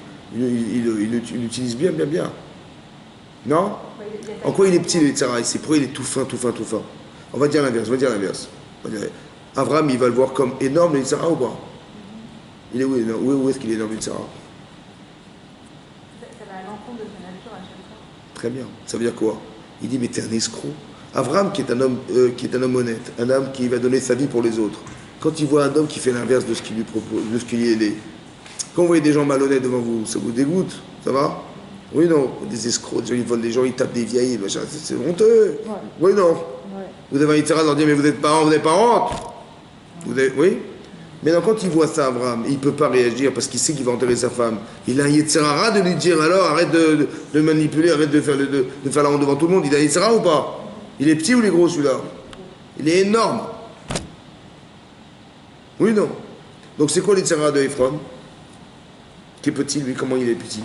Speaker 1: l'utilise bien, bien, bien. Non? En quoi il est petit, le Yetzirah? C'est pourquoi il est tout fin, tout fin, tout fin. On va dire l'inverse, Abraham, il va le voir comme énorme, le Yetzirah ou pas? Il est où, où est-ce qu'il est énorme, le Yetzirah?
Speaker 4: Ça va à l'encontre de sa nature à chaque fois.
Speaker 1: Très bien. Ça veut dire quoi? Il dit, mais t'es un escroc. Abraham, qui est un homme honnête, un homme qui va donner sa vie pour les autres. Quand il voit un homme qui fait l'inverse de ce qu'il lui propose, de ce qu'il est, quand vous voyez des gens malhonnêtes devant vous, ça vous dégoûte? Ça va? Oui, non. Des escrocs, des gens, ils volent des gens, ils tapent des vieilles, machin, c'est honteux.
Speaker 3: ouais.
Speaker 1: Oui, non.
Speaker 3: Ouais.
Speaker 1: Vous avez un Yetzirah de leur dire, mais vous n'êtes pas honte. Oui? Mais non, quand il voit ça, Abraham, il ne peut pas réagir parce qu'il sait qu'il va enterrer sa femme. Il a un Yetzirah de lui dire, alors arrête de manipuler, arrête de faire la honte devant tout le monde. Il a un Yetzirah ou pas? Il est petit ou il est gros celui-là? Il est énorme. Oui, non. Donc c'est quoi le Yetzirah de Ephron? Qui est petit, lui, comment il est petit?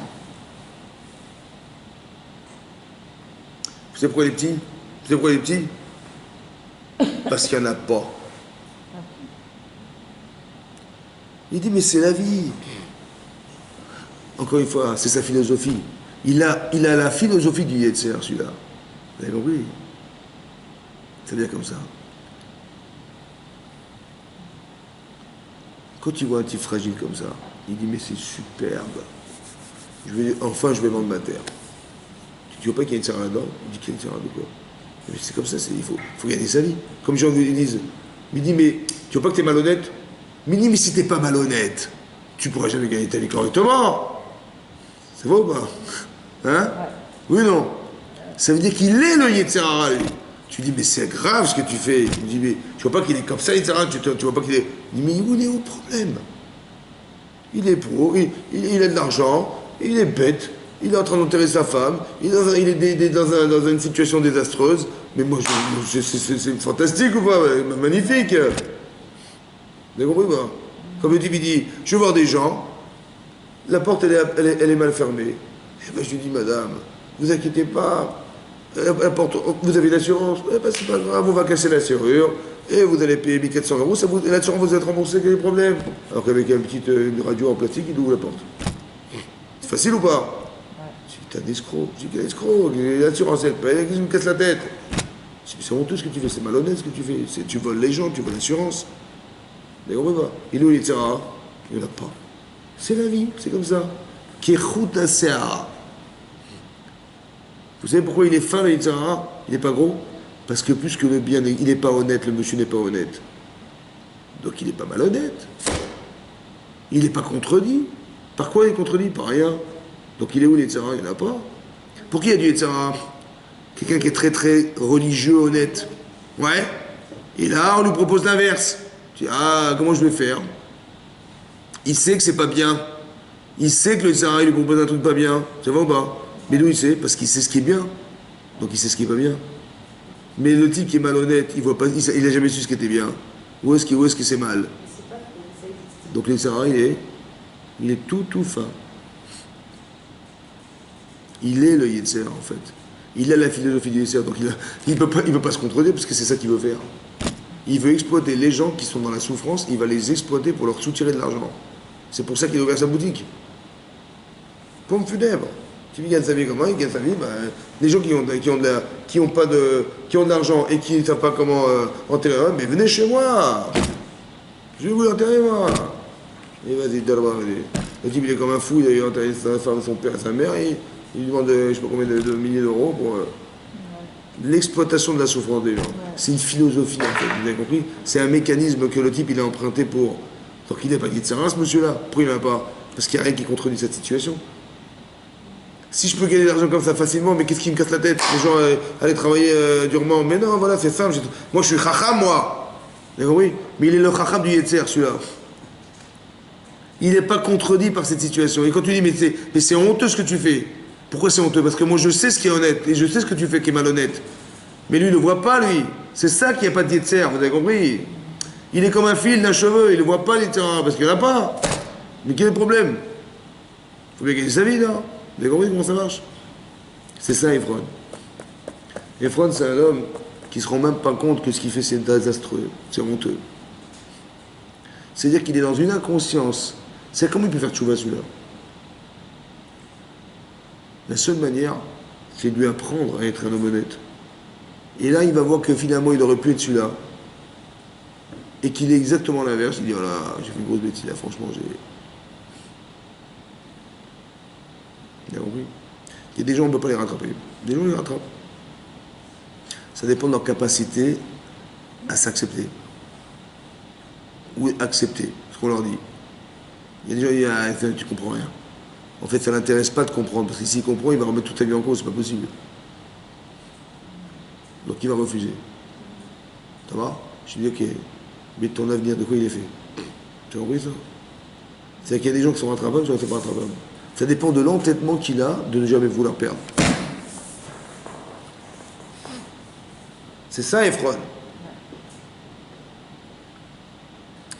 Speaker 1: Vous savez pourquoi il est petit? Vous savez pourquoi il est petit? Parce qu'il n'y en a pas. Il dit, mais c'est la vie. Encore une fois, c'est sa philosophie. Il a la philosophie du Yetzer, celui-là. Vous avez compris? C'est bien comme ça. Quand tu vois un type fragile comme ça, il dit, mais c'est superbe. Enfin, je vais vendre ma terre. Tu vois pas qu'il y a une serre là-dedans? Il dit qu'il y a une serre de quoi? Mais c'est comme ça, il faut gagner sa vie. Comme les gens vous disent, il dit, mais tu vois pas que tu es malhonnête? Mais il dit, mais si t'es pas malhonnête, tu pourras jamais gagner ta vie correctement. C'est vrai ou pas? Hein? Oui ou non? Ça veut dire qu'il est le Yetzirara, lui. Tu dis, mais c'est grave ce que tu fais. Tu dis, mais tu vois pas qu'il est comme ça, Yetzirara, tu vois pas qu'il est. Il dit, mais où est le problème? Il est pro, il a de l'argent, il est bête, il est en train d'enterrer sa femme, il est dans une situation désastreuse. Mais moi, c'est fantastique ou pas? Magnifique. Vous avez compris ou pas? Comme le type, il dit, je vais voir des gens, la porte, elle est mal fermée. Et ben, je lui dis, madame, vous inquiétez pas, la porte, vous avez l'assurance, eh ben, c'est pas grave, on va casser la serrure, et vous allez payer 1400 euros, l'assurance vous êtes remboursé, quel est le problème? Alors qu'avec une radio en plastique, il ouvre la porte. C'est facile ou pas? Je dis, t'es un escroc. Je dis, quel escroc? L'assurance, elle paye, qu'est-ce qui me casse la tête? Je dis, c'est honteux ce que tu fais, c'est malhonnête ce que tu fais. Tu voles les gens, tu voles l'assurance. Mais on va. Il est où l'Yitzhara? Il n'y en a pas. C'est la vie, c'est comme ça. Kechut Seara. Vous savez pourquoi il est fin le Yitzhara? Il n'est pas gros? Parce que plus que le bien, il n'est pas honnête, le monsieur n'est pas honnête. Donc il n'est pas malhonnête. Il n'est pas contredit. Par quoi il est contredit? Par rien. Donc il est où l'Yitzhara? Il n'y en a pas. Pour qui il y a du Yitzhara? Quelqu'un qui est très très religieux, honnête. Ouais. Et là, on lui propose l'inverse. Tu dis, ah, comment je vais faire? Il sait que c'est pas bien. Il sait que le Yitzhara, il lui propose un truc pas bien. Ça va ou pas? Mais d'où il sait? Parce qu'il sait ce qui est bien. Donc il sait ce qui est pas bien. Mais le type qui est malhonnête, il voit pas, il a jamais su ce qui était bien. Où est-ce que c'est mal? Donc le Yitzhara, il est tout fin. Il est le Yetzer, en fait. Il a la philosophie du Yetzer, donc il peut pas se contredire parce que c'est ça qu'il veut faire. Il veut exploiter les gens qui sont dans la souffrance, il va les exploiter pour leur soutirer de l'argent. C'est pour ça qu'il a ouvert sa boutique. Pompe funèbre. Tu gagne sa vie comment? Il gagne sa vie, les gens qui ont de l'argent et qui ne savent pas comment enterrer un, mais venez chez moi. Je vais vous l'enterrer, moi. Et vas-y, le type, il est comme un fou, il a enterré sa femme, son père et sa mère, et il lui demande je sais pas combien de milliers d'euros pour l'exploitation de la souffrance des gens. C'est une philosophie, en fait, vous avez compris? C'est un mécanisme que le type, il a emprunté pour. Donc il n'a pas dit de Sarah, ce monsieur-là. Pourquoi il n'a pas? Parce qu'il n'y a rien qui contredit cette situation. Si je peux gagner de l'argent comme ça facilement, mais qu'est-ce qui me casse la tête? Les gens allaient travailler durement. Mais non, voilà, c'est simple. Moi, je suis chacham, moi. Vous avez compris? Mais il est le chacham du Yetzer, celui-là. Il n'est pas contredit par cette situation. Et quand tu dis, mais c'est honteux ce que tu fais. Pourquoi c'est honteux? Parce que moi, je sais ce qui est honnête. Et je sais ce que tu fais qui est malhonnête. Mais lui, il ne le voit pas, lui. C'est ça qu'il n'y a pas de Yetzer, vous avez compris? Il est comme un fil d'un cheveu. Il ne le voit pas, l'Yetzer, parce qu'il n'y en a pas. Mais quel est le problème? Il faut bien gagner sa vie, là. Vous avez compris comment ça marche? C'est ça, Ephron. Ephron, c'est un homme qui ne se rend même pas compte que ce qu'il fait, c'est désastreux. C'est honteux. C'est-à-dire qu'il est dans une inconscience. C'est comment il peut faire tchouva, celui-là? La seule manière, c'est de lui apprendre à être un homme honnête. Et là, il va voir que finalement, il aurait pu être celui-là. Et qu'il est exactement l'inverse. Il dit, oh là, j'ai fait une grosse bêtise, là, franchement, j'ai... Il a compris. Il y a des gens, on ne peut pas les rattraper. Des gens, on les rattrape. Ça dépend de leur capacité à s'accepter. Ou accepter ce qu'on leur dit. Il y a des gens qui disent, tu comprends rien. En fait, ça ne l'intéresse pas de comprendre, parce que s'il comprend, il va remettre toute sa vie en cause, c'est pas possible. Donc il va refuser. Ça va? Je dis, ok, mais ton avenir, de quoi il est fait? Tu as compris ça? C'est-à-dire qu'il y a des gens qui sont rattrapables, qui ne sont pas rattrapables. Ça dépend de l'entêtement qu'il a de ne jamais vouloir perdre. C'est ça, Ephron.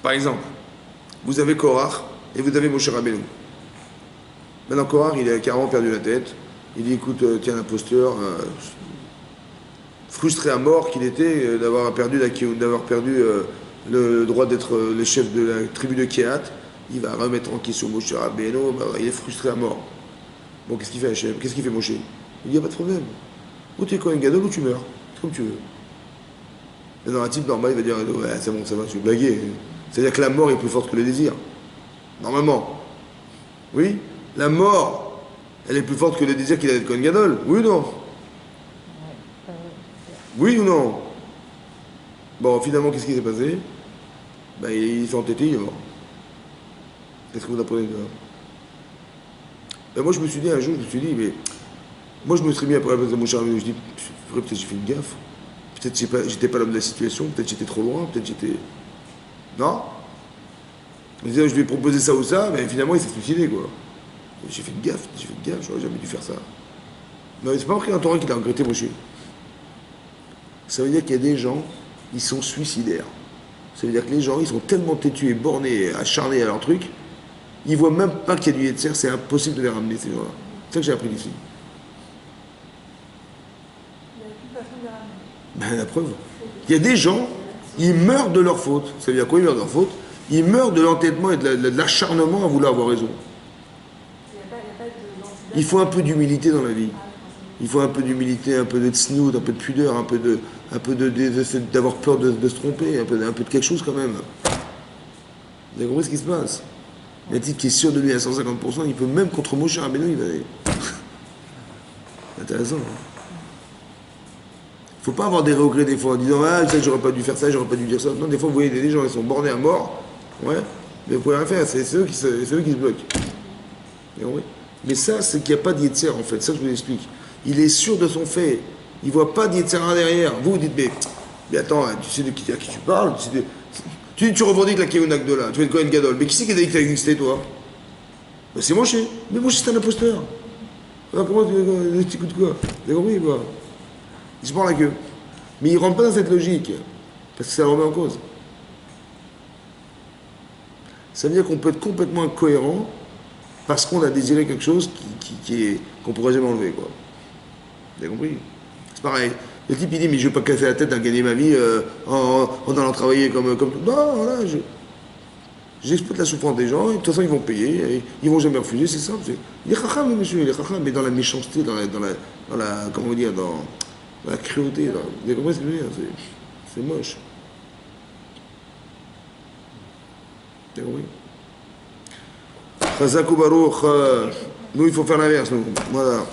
Speaker 1: Par exemple, vous avez Korach et vous avez Moshe Rabbeinu. Maintenant, Korach, il a carrément perdu la tête. Il dit, écoute, tiens, l'imposteur, frustré à mort qu'il était d'avoir perdu le droit d'être le chef de la tribu de Kehat. Il va remettre en question Moshe Rabbeinu, il est frustré à mort. Bon, qu'est-ce qu'il fait Hachem? Qu'est-ce qu'il fait Moshe? Il dit, il n'y a pas de problème. Ou tu es Kohen Gadol ou tu meurs. C'est comme tu veux. Mais dans un type normal, il va dire, ouais, c'est bon, ça va, je vais blaguer. C'est-à-dire que la mort est plus forte que le désir. Normalement. Oui? La mort, elle est plus forte que le désir qu'il a d'être Kohen Gadol. Oui ou non? Oui ou non? Bon, finalement, qu'est-ce qui s'est passé? Il s'est entêté, il est mort. Qu'est-ce que vous apprenez de là? Ben, moi, je me suis dit un jour, mais moi, je me serais mis après la place de mon cher ami. Je dis, peut-être j'ai fait une gaffe. Peut-être j'étais pas l'homme de la situation. Peut-être j'étais trop loin. Peut-être j'étais. Non. Je disais, je lui ai proposé ça ou ça, mais finalement, il s'est suicidé, quoi. J'ai fait une gaffe. J'aurais jamais dû faire ça. Non, c'est pas marqué dans le Torah qu'il a regretté Moshe. Ça veut dire qu'il y a des gens, ils sont suicidaires. Ça veut dire que les gens, ils sont tellement têtus et bornés, acharnés à leur truc, ils voient même pas qu'il y a du Yetzer, c'est impossible de les ramener, ces gens-là. C'est ça que j'ai appris d'ici.
Speaker 4: Il n'y a plus de façon de les ramener.
Speaker 1: Ben, la preuve. Il y a des gens, ils meurent de leur faute. Ça veut dire quoi, ils meurent de leur faute? Ils meurent de l'entêtement et de l'acharnement à vouloir avoir raison.
Speaker 4: Il n'y a pas de
Speaker 1: Il faut un peu d'humilité dans la vie. Il faut un peu d'humilité, un peu de tsnout, un peu de pudeur, un peu d'avoir peur de se tromper, un peu de quelque chose quand même. Vous avez compris ce qui se passe? Il y a un type qui est sûr de lui à 150%, il peut même contre Moshe Rabbeinu, il va aller. Intéressant. Il ne faut pas avoir des regrets des fois en disant ah ça j'aurais pas dû faire ça, j'aurais pas dû dire ça. Non, des fois vous voyez des gens, ils sont bornés à mort, ouais, mais vous pouvez rien faire, c'est eux qui se bloquent. Vous avez compris? Mais ça, c'est qu'il n'y a pas d'Yetzer en fait, ça je vous explique. Il est sûr de son fait. Il ne voit pas d'Yetzera derrière. Vous vous dites, mais attends, tu sais de qui tu parles, tu revendiques la Keuna Gdola, tu es le Kohen Gadol. Mais qui c'est qui a dit que tu as existé, toi? Ben, c'est Moshe. Mais Moshe, c'est un imposteur. Alors, comment tu écoutes quoi? Vous avez compris quoi? Il se prend la queue. Mais il ne rentre pas dans cette logique. Parce que ça le remet en cause. Ça veut dire qu'on peut être complètement incohérent parce qu'on a désiré quelque chose qu'on ne pourrait jamais enlever, quoi. Vous avez compris? C'est pareil. Le type il dit mais je ne veux pas casser la tête à gagner ma vie en allant travailler comme tout. Non, voilà, j'exploite la souffrance des gens et de toute façon ils vont payer, et ils vont jamais refuser, c'est simple. Il est chacham, monsieur, il est chacham, mais dans la méchanceté, dans la comment dire, dans la cruauté. Vous avez compris ce que je veux dire? C'est moche. Vous avez compris? Chazak ou Baruch, nous il faut faire l'inverse, nous. Voilà.